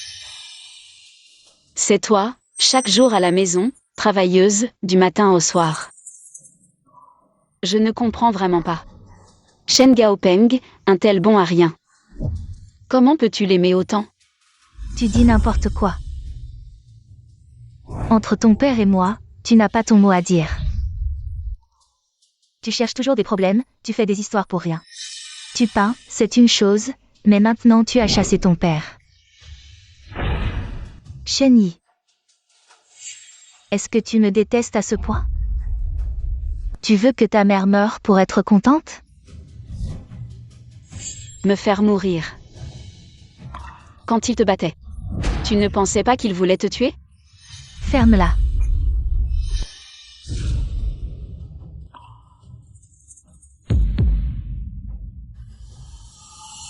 C'est toi, chaque jour à la maison, travailleuse, du matin au soir. Je ne comprends vraiment pas. Shen Gaopeng, un tel bon à rien. Comment peux-tu l'aimer autant? Tu dis n'importe quoi. Entre ton père et moi, tu n'as pas ton mot à dire. Tu cherches toujours des problèmes, tu fais des histoires pour rien. Tu peins, c'est une chose, mais maintenant tu as chassé ton père. Shen Yi. Est-ce que tu me détestes à ce point? Tu veux que ta mère meure pour être contente? Me faire mourir. Quand il te battait, tu ne pensais pas qu'il voulait te tuer? Ferme-la.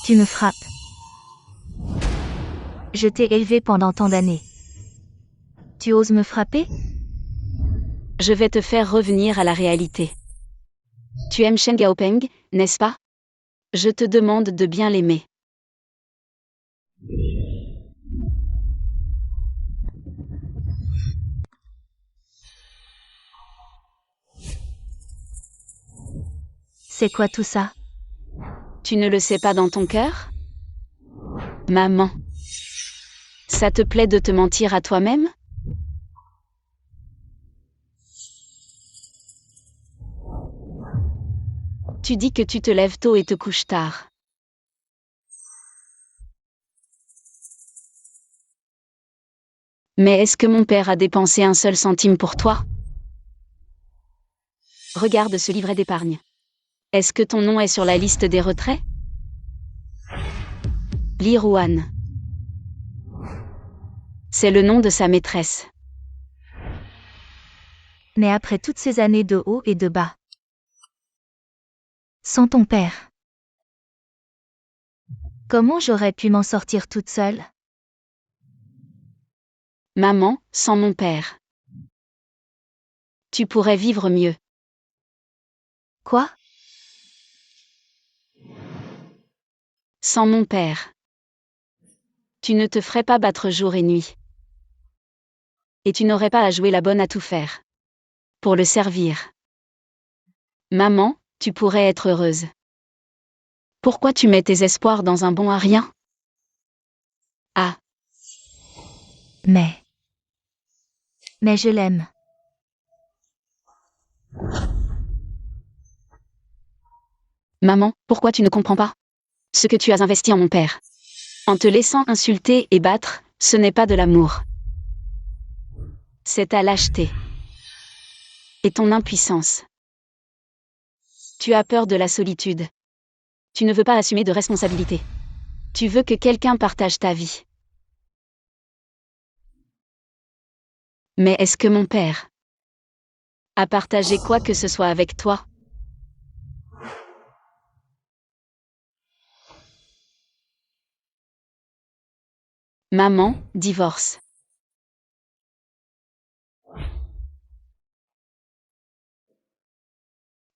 Tu me frappes. Je t'ai élevé pendant tant d'années. Tu oses me frapper? Je vais te faire revenir à la réalité. Tu aimes Shen Gaopeng, n'est-ce pas? Je te demande de bien l'aimer. C'est quoi tout ça? Tu ne le sais pas dans ton cœur? Maman. Ça te plaît de te mentir à toi-même? Tu dis que tu te lèves tôt et te couches tard. Mais est-ce que mon père a dépensé un seul centime pour toi? Regarde ce livret d'épargne. Est-ce que ton nom est sur la liste des retraits? Li Ruan. C'est le nom de sa maîtresse. Mais après toutes ces années de haut et de bas. Sans ton père. Comment j'aurais pu m'en sortir toute seule? Maman, sans mon père. Tu pourrais vivre mieux. Quoi? Sans mon père. Tu ne te ferais pas battre jour et nuit. Et tu n'aurais pas à jouer la bonne à tout faire. Pour le servir. Maman, tu pourrais être heureuse. Pourquoi tu mets tes espoirs dans un bon à rien? Ah. Mais je l'aime. Maman, pourquoi tu ne comprends pas? Ce que tu as investi en mon père. En te laissant insulter et battre, ce n'est pas de l'amour. C'est ta lâcheté. Et ton impuissance. Tu as peur de la solitude. Tu ne veux pas assumer de responsabilité. Tu veux que quelqu'un partage ta vie. Mais est-ce que mon père a partagé quoi que ce soit avec toi? Maman, divorce.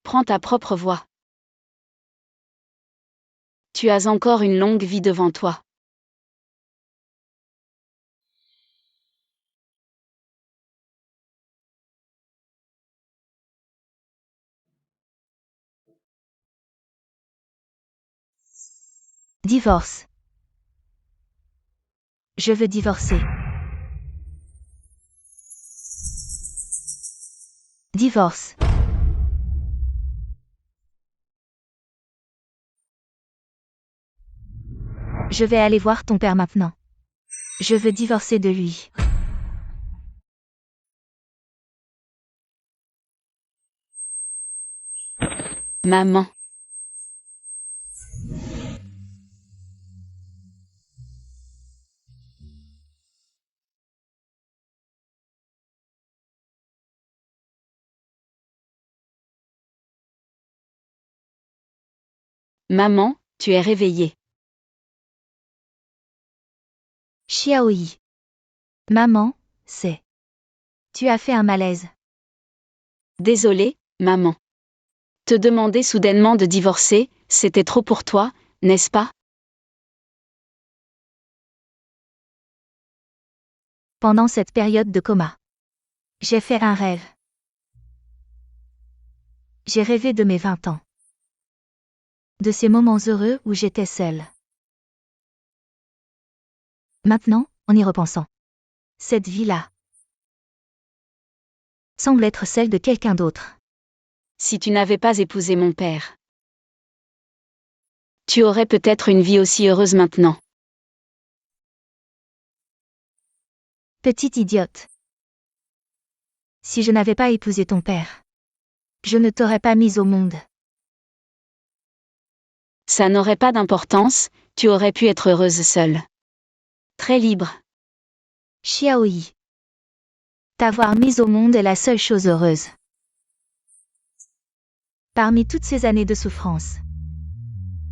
Prends ta propre voie. Tu as encore une longue vie devant toi. Divorce. Je veux divorcer. Divorce. Je vais aller voir ton père maintenant. Je veux divorcer de lui. Maman. Maman, tu es réveillée. Xiaoyi. Maman, c'est. Tu as fait un malaise. Désolée, maman. Te demander soudainement de divorcer, c'était trop pour toi, n'est-ce pas? Pendant cette période de coma, j'ai fait un rêve. J'ai rêvé de mes 20 ans. De ces moments heureux où j'étais seule. Maintenant, en y repensant, cette vie-là semble être celle de quelqu'un d'autre. Si tu n'avais pas épousé mon père, tu aurais peut-être une vie aussi heureuse maintenant. Petite idiote. Si je n'avais pas épousé ton père, je ne t'aurais pas mise au monde. Ça n'aurait pas d'importance, tu aurais pu être heureuse seule. Très libre. Xiaoyi. T'avoir mise au monde est la seule chose heureuse. Parmi toutes ces années de souffrance.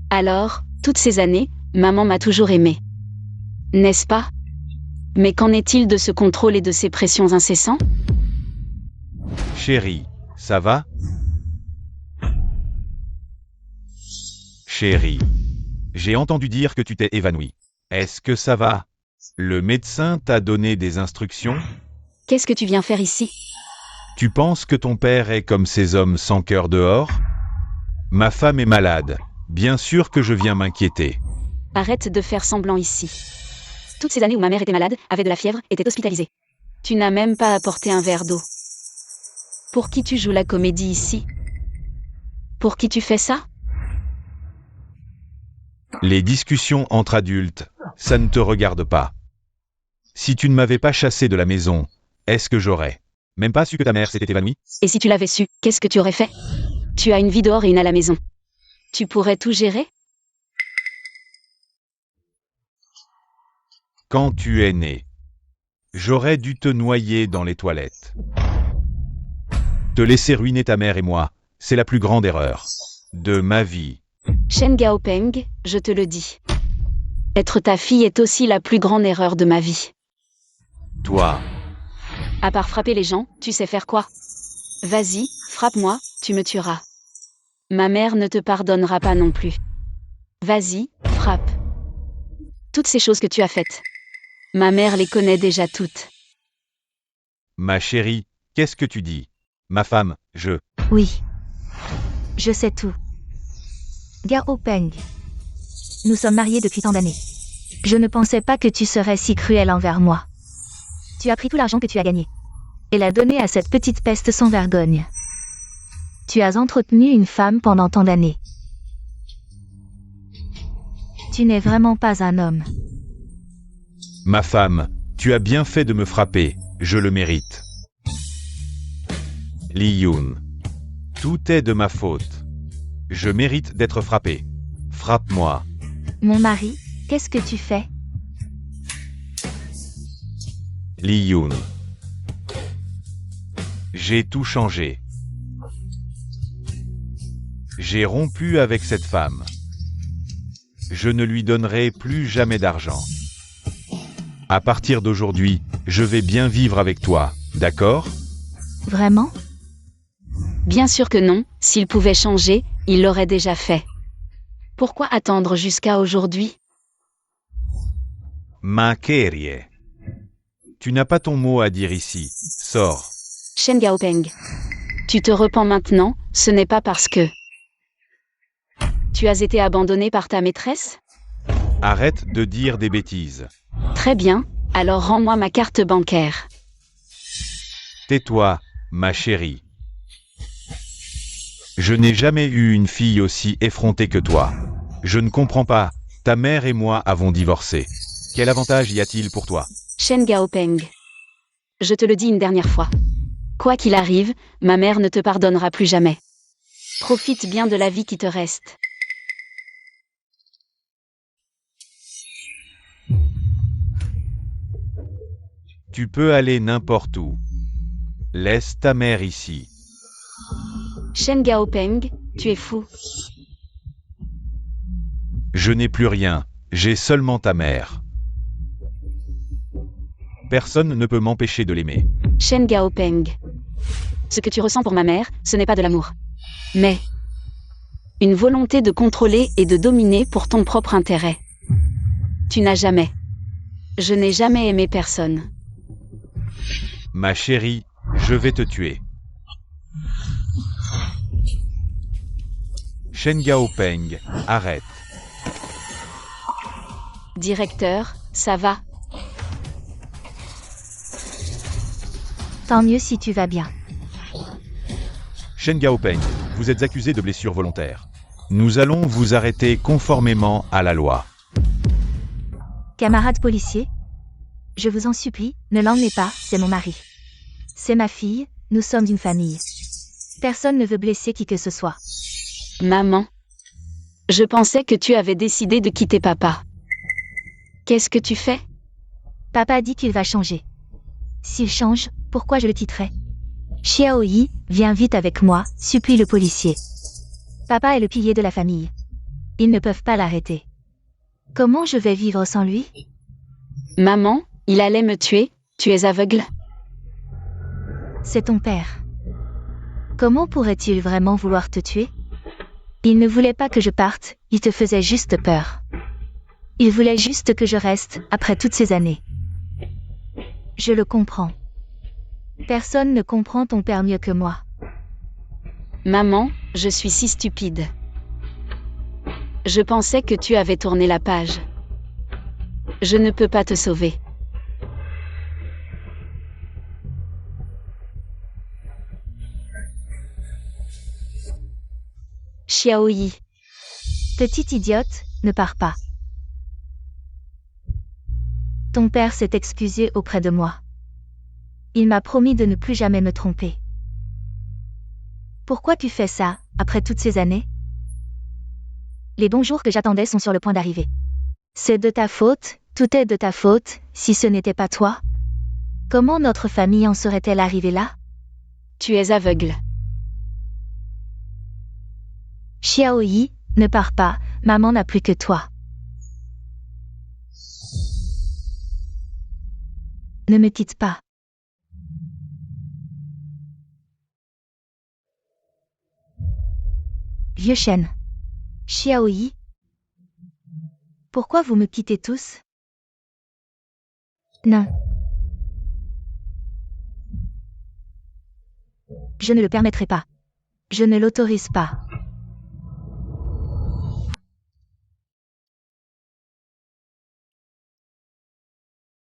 Alors, toutes ces années, maman m'a toujours aimée. N'est-ce pas? Mais qu'en est-il de ce contrôle et de ces pressions incessants? Chérie, ça va? Chérie, j'ai entendu dire que tu t'es évanouie. Est-ce que ça va? Le médecin t'a donné des instructions? Qu'est-ce que tu viens faire ici? Tu penses que ton père est comme ces hommes sans cœur dehors? Ma femme est malade. Bien sûr que je viens m'inquiéter. Arrête de faire semblant ici. Toutes ces années où ma mère était malade, avait de la fièvre, était hospitalisée. Tu n'as même pas apporté un verre d'eau. Pour qui tu joues la comédie ici? Pour qui tu fais ça? Les discussions entre adultes, ça ne te regarde pas. Si tu ne m'avais pas chassé de la maison, est-ce que j'aurais même pas su que ta mère s'était évanouie? Et si tu l'avais su, qu'est-ce que tu aurais fait? Tu as une vie dehors et une à la maison. Tu pourrais tout gérer? Quand tu es né, j'aurais dû te noyer dans les toilettes. Te laisser ruiner ta mère et moi, c'est la plus grande erreur de ma vie. Shen Gaopeng, je te le dis. Être ta fille est aussi la plus grande erreur de ma vie. Toi, À part frapper les gens, tu sais faire quoi? Vas-y, frappe-moi, tu me tueras. Ma mère ne te pardonnera pas non plus. Vas-y, frappe. Toutes ces choses que tu as faites. Ma mère les connaît déjà toutes. ma chérie, qu'est-ce que tu dis? Ma femme, Oui. Je sais tout. Gao Peng. Nous sommes mariés depuis tant d'années. Je ne pensais pas que tu serais si cruel envers moi. Tu as pris tout l'argent que tu as gagné et l'as donné à cette petite peste sans vergogne. Tu as entretenu une femme pendant tant d'années. Tu n'es vraiment pas un homme. Ma femme, tu as bien fait de me frapper, je le mérite. Li Yun. Tout est de ma faute. Je mérite d'être frappé. Frappe-moi. Mon mari, qu'est-ce que tu fais? Li Yun. J'ai tout changé. J'ai rompu avec cette femme. Je ne lui donnerai plus jamais d'argent. À partir d'aujourd'hui, je vais bien vivre avec toi, d'accord? Vraiment? Bien sûr que non, s'il pouvait changer, il l'aurait déjà fait. Pourquoi attendre jusqu'à aujourd'hui? Ma Kerie. Tu n'as pas ton mot à dire ici. Sors. Shen Gaopeng. Tu te repens maintenant, ce n'est pas parce que... Tu as été abandonné par ta maîtresse? Arrête de dire des bêtises. Très bien, alors rends-moi ma carte bancaire. Tais-toi, ma chérie. Je n'ai jamais eu une fille aussi effrontée que toi. Je ne comprends pas, ta mère et moi avons divorcé. Quel avantage y a-t-il pour toi? Shen Gaopeng. Je te le dis une dernière fois. Quoi qu'il arrive, ma mère ne te pardonnera plus jamais. Profite bien de la vie qui te reste. Tu peux aller n'importe où. Laisse ta mère ici. Shen Gaopeng, tu es fou. Je n'ai plus rien, j'ai seulement ta mère. Personne ne peut m'empêcher de l'aimer. Shen Gaopeng. Ce que tu ressens pour ma mère, ce n'est pas de l'amour. Mais une volonté de contrôler et de dominer pour ton propre intérêt. Tu n'as jamais. Je n'ai jamais aimé personne. Ma chérie, je vais te tuer. Shen Gaopeng, arrête. Directeur, ça va? Tant mieux si tu vas bien. Shen Gaopeng, vous êtes accusé de blessure volontaire. Nous allons vous arrêter conformément à la loi. Camarade policier, je vous en supplie, ne l'emmenez pas, c'est mon mari. C'est ma fille, nous sommes une famille. Personne ne veut blesser qui que ce soit. Maman. Je pensais que tu avais décidé de quitter papa. Qu'est-ce que tu fais? Papa dit qu'il va changer. S'il change, pourquoi je le quitterais? Xiaoyi, viens vite avec moi, supplie le policier. Papa est le pilier de la famille. Ils ne peuvent pas l'arrêter. Comment je vais vivre sans lui? Maman, il allait me tuer, tu es aveugle? C'est ton père. Comment pourrait-il vraiment vouloir te tuer? Il ne voulait pas que je parte, il te faisait juste peur. Il voulait juste que je reste, après toutes ces années. Je le comprends. Personne ne comprend ton père mieux que moi. Maman, je suis si stupide. Je pensais que tu avais tourné la page. Je ne peux pas te sauver. Xiaoyi. Petite idiote, ne pars pas. Ton père s'est excusé auprès de moi. Il m'a promis de ne plus jamais me tromper. Pourquoi tu fais ça, après toutes ces années? Les bons jours que j'attendais sont sur le point d'arriver. C'est de ta faute, tout est de ta faute, si ce n'était pas toi. Comment notre famille en serait-elle arrivée là? Tu es aveugle. Xiaoyi, ne pars pas, maman n'a plus que toi. Ne me quitte pas. Vieux chêne. Xiaoyi. Pourquoi vous me quittez tous? Non. Je ne le permettrai pas. Je ne l'autorise pas.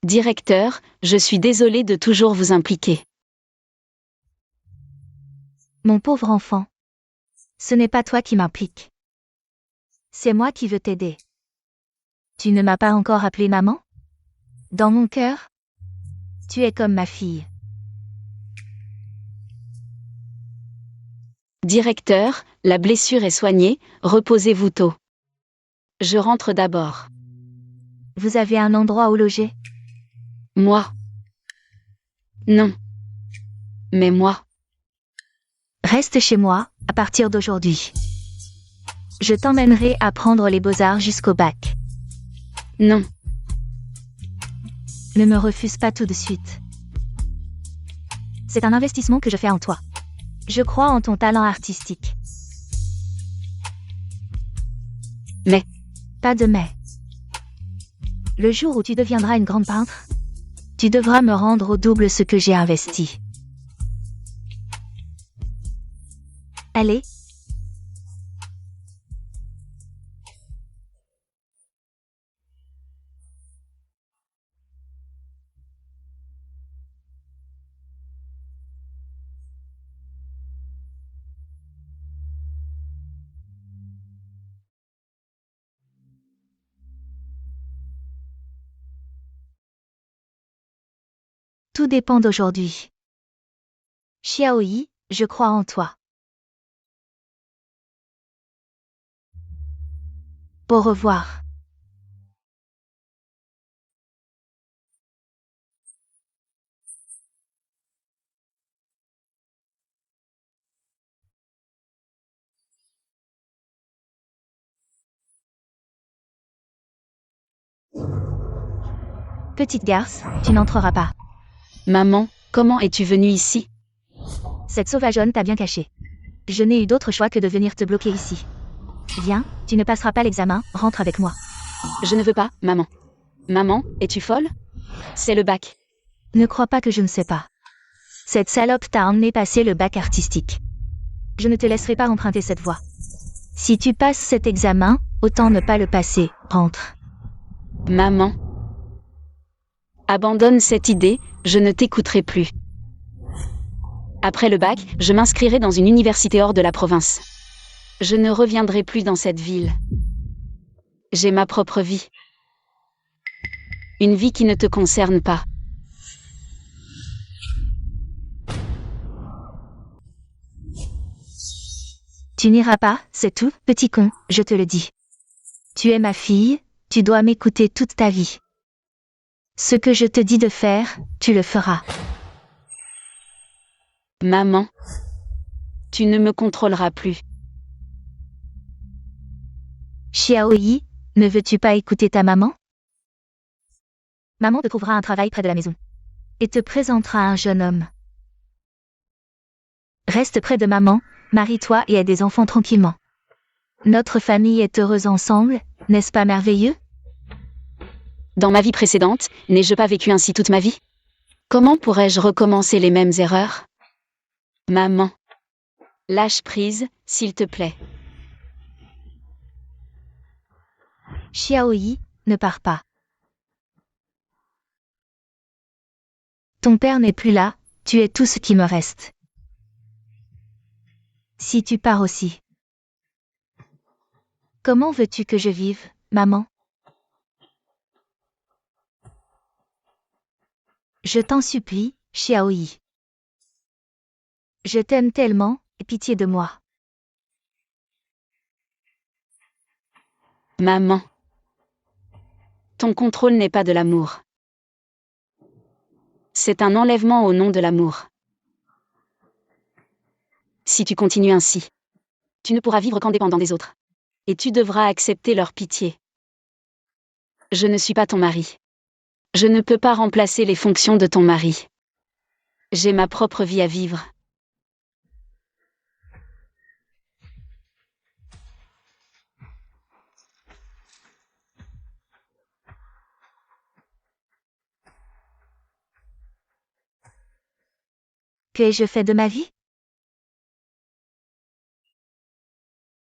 Directeur, je suis désolée de toujours vous impliquer. Mon pauvre enfant. Ce n'est pas toi qui m'implique. C'est moi qui veux t'aider. Tu ne m'as pas encore appelé maman? Dans mon cœur? Tu es comme ma fille. Directeur, la blessure est soignée, reposez-vous tôt. Je rentre d'abord. Vous avez un endroit où loger? Moi? Non. Mais moi? Reste chez moi, à partir d'aujourd'hui. Je t'emmènerai apprendre les beaux-arts jusqu'au bac. Non. Ne me refuse pas tout de suite. C'est un investissement que je fais en toi. Je crois en ton talent artistique. Mais. Pas de mais. Le jour où tu deviendras une grande peintre, tu devras me rendre au double ce que j'ai investi. Allez. Tout dépend d'aujourd'hui. Xiaoyi, je crois en toi. Au revoir. Petite garce, tu n'entreras pas. Maman, comment es-tu venue ici? Cette sauvageonne t'a bien caché. Je n'ai eu d'autre choix que de venir te bloquer ici. Viens, tu ne passeras pas l'examen, rentre avec moi. Je ne veux pas, maman. Maman, es-tu folle? C'est le bac. Ne crois pas que je ne sais pas. Cette salope t'a emmené passer le bac artistique. Je ne te laisserai pas emprunter cette voie. Si tu passes cet examen, autant ne pas le passer, rentre. Maman. Abandonne cette idée, je ne t'écouterai plus. Après le bac, je m'inscrirai dans une université hors de la province. Je ne reviendrai plus dans cette ville. J'ai ma propre vie. Une vie qui ne te concerne pas. Tu n'iras pas, c'est tout, petit con, je te le dis. Tu es ma fille, tu dois m'écouter toute ta vie. Ce que je te dis de faire, tu le feras. Maman. Tu ne me contrôleras plus. Xiaoyi, ne veux-tu pas écouter ta maman? Maman te trouvera un travail près de la maison. Et te présentera un jeune homme. Reste près de maman, marie-toi et aie des enfants tranquillement. Notre famille est heureuse ensemble, n'est-ce pas merveilleux? Dans ma vie précédente, n'ai-je pas vécu ainsi toute ma vie? Comment pourrais-je recommencer les mêmes erreurs? Maman. Lâche prise, s'il te plaît. Xiaoyi, ne pars pas. Ton père n'est plus là, tu es tout ce qui me reste. Si tu pars aussi. Comment veux-tu que je vive, maman? Je t'en supplie, Xiaoyi. Je t'aime tellement, aie pitié de moi. Maman. Ton contrôle n'est pas de l'amour. C'est un enlèvement au nom de l'amour. Si tu continues ainsi, tu ne pourras vivre qu'en dépendant des autres. Et tu devras accepter leur pitié. Je ne suis pas ton mari. Je ne peux pas remplacer les fonctions de ton mari. J'ai ma propre vie à vivre. Que ai-je fait de ma vie?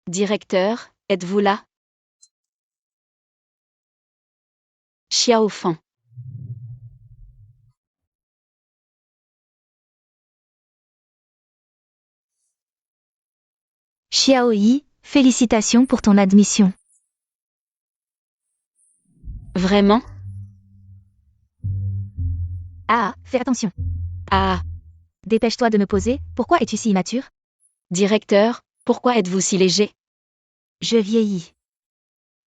Directeur, êtes-vous là? Xiao Fan. Xiaoyi, félicitations pour ton admission. Vraiment? Ah, fais attention. Ah, Dépêche-toi de me poser, pourquoi es-tu si immature? directeur, pourquoi êtes-vous si léger? Je vieillis.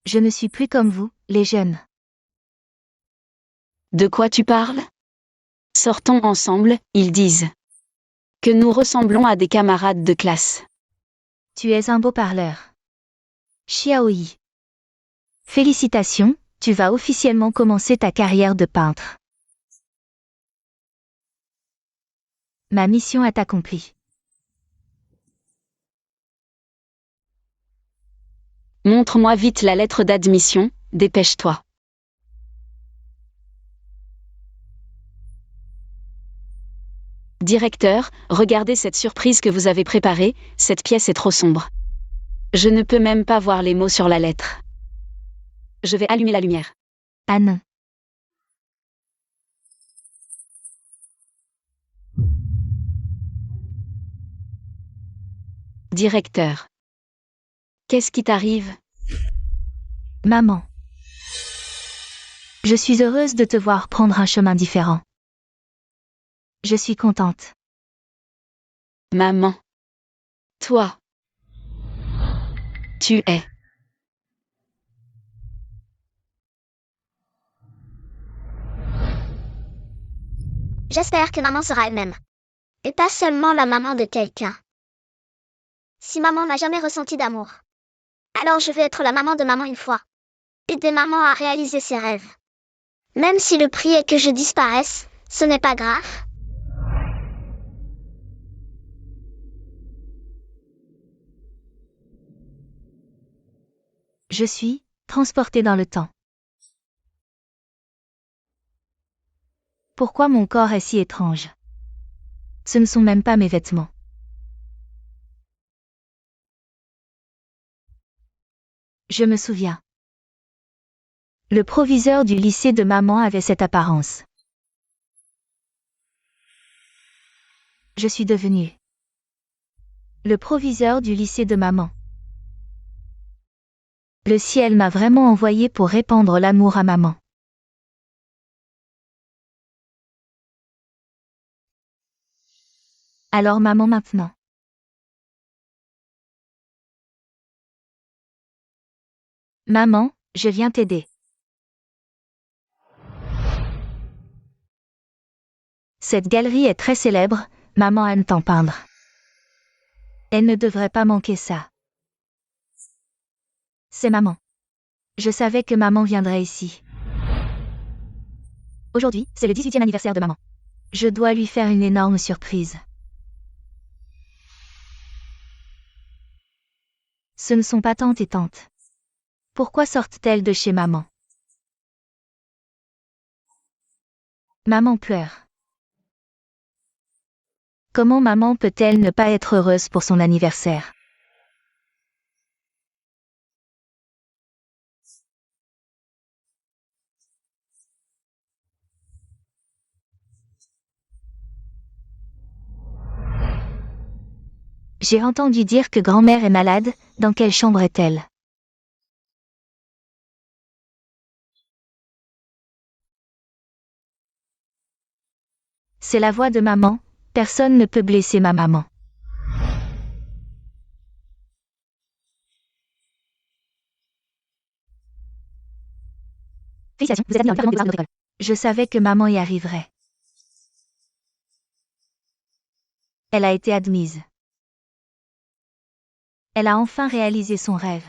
Je ne suis plus comme vous, les jeunes. De quoi tu parles? Sortons ensemble, ils disent. Que nous ressemblons à des camarades de classe. Tu es un beau parleur. Xiaoyi. Félicitations, tu vas officiellement commencer ta carrière de peintre. Ma mission est accomplie. Montre-moi vite la lettre d'admission, dépêche-toi. Directeur, regardez cette surprise que vous avez préparée, cette pièce est trop sombre. Je ne peux même pas voir les mots sur la lettre. Je vais allumer la lumière. Ah non. Directeur. Qu'est-ce qui t'arrive? Maman. Je suis heureuse de te voir prendre un chemin différent. Je suis contente. Maman. Toi. Tu es. J'espère que maman sera elle-même. Et pas seulement la maman de quelqu'un. Si maman n'a jamais ressenti d'amour, alors je vais être la maman de maman une fois. Aider maman à réaliser ses rêves. Même si le prix est que je disparaisse, ce n'est pas grave. Je suis transportée dans le temps. Pourquoi mon corps est si étrange? Ce ne sont même pas mes vêtements. Je me souviens. Le proviseur du lycée de maman avait cette apparence. Je suis devenue le proviseur du lycée de maman. Le ciel m'a vraiment envoyé pour répandre l'amour à maman. Alors maman maintenant. Maman, je viens t'aider. Cette galerie est très célèbre, maman aime t'en peindre. Elle ne devrait pas manquer ça. C'est maman. Je savais que maman viendrait ici. Aujourd'hui, c'est le 18e anniversaire de maman. Je dois lui faire une énorme surprise. Ce ne sont pas tantes et tantes. Pourquoi sortent-elles de chez maman? Maman pleure. Comment maman peut-elle ne pas être heureuse pour son anniversaire? J'ai entendu dire que grand-mère est malade, dans quelle chambre est-elle? C'est la voix de maman, personne ne peut blesser ma maman. Félicitations, vous êtes admis dans le département des arts de notre école. Je savais que maman y arriverait. Elle a été admise. Elle a enfin réalisé son rêve.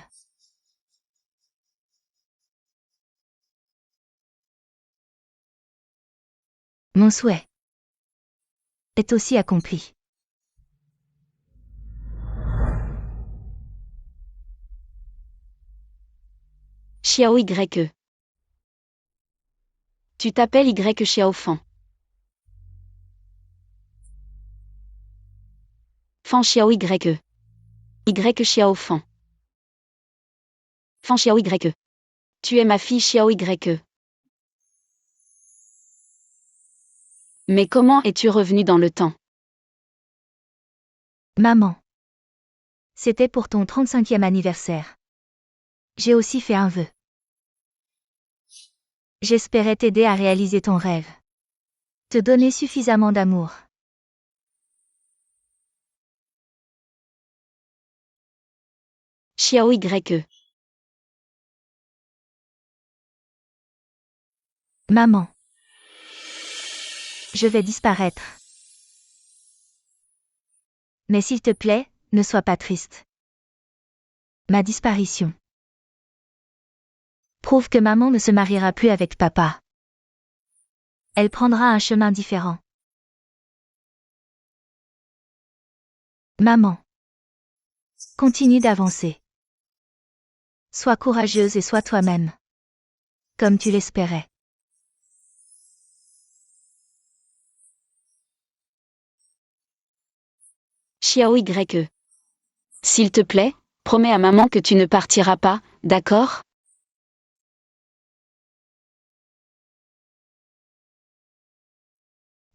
Mon souhait est aussi accompli. Xiao YE. Tu t'appelles Y Xiaofan. Fan Xiao YE. Y Xiaofan. Fan Xiao YE. Tu es ma fille Xiao YE. Mais comment es-tu revenue dans le temps? Maman. C'était pour ton 35e anniversaire. J'ai aussi fait un vœu. J'espérais t'aider à réaliser ton rêve. Te donner suffisamment d'amour. Xiao YE. Maman. Je vais disparaître. Mais s'il te plaît, ne sois pas triste. Ma disparition prouve que maman ne se mariera plus avec papa. Elle prendra un chemin différent. Maman. Continue d'avancer. Sois courageuse et sois toi-même. Comme tu l'espérais. Xiao YE. S'il te plaît, promets à maman que tu ne partiras pas, d'accord?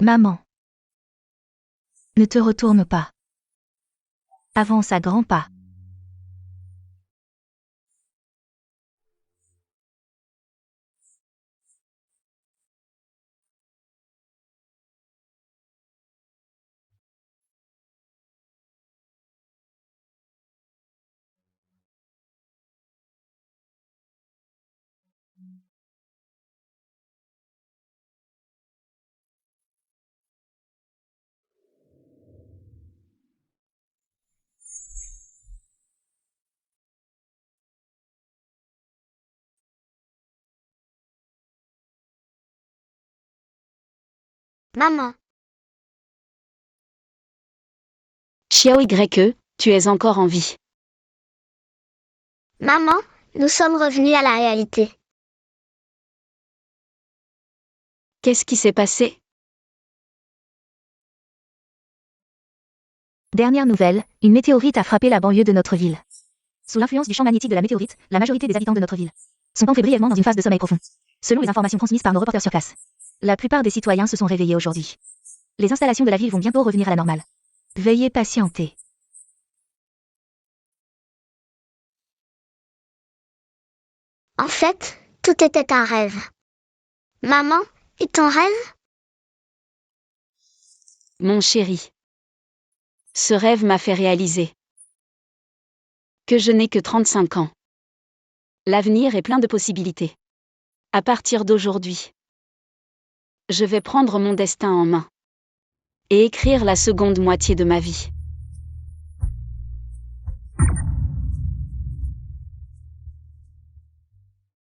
Maman. Ne te retourne pas. Avance à grands pas. Maman. Xiao YE, tu es encore en vie. Maman, nous sommes revenus à la réalité. Qu'est-ce qui s'est passé? Dernière nouvelle, une météorite a frappé la banlieue de notre ville. Sous l'influence du champ magnétique de la météorite, la majorité des habitants de notre ville sont entrés brièvement dans une phase de sommeil profond. Selon les informations transmises par nos reporters sur place, la plupart des citoyens se sont réveillés aujourd'hui. Les installations de la ville vont bientôt revenir à la normale. Veuillez patienter. En fait, tout était un rêve. Maman, et ton rêve? Mon chéri. Ce rêve m'a fait réaliser que je n'ai que 35 ans. L'avenir est plein de possibilités. À partir d'aujourd'hui, je vais prendre mon destin en main et écrire la seconde moitié de ma vie.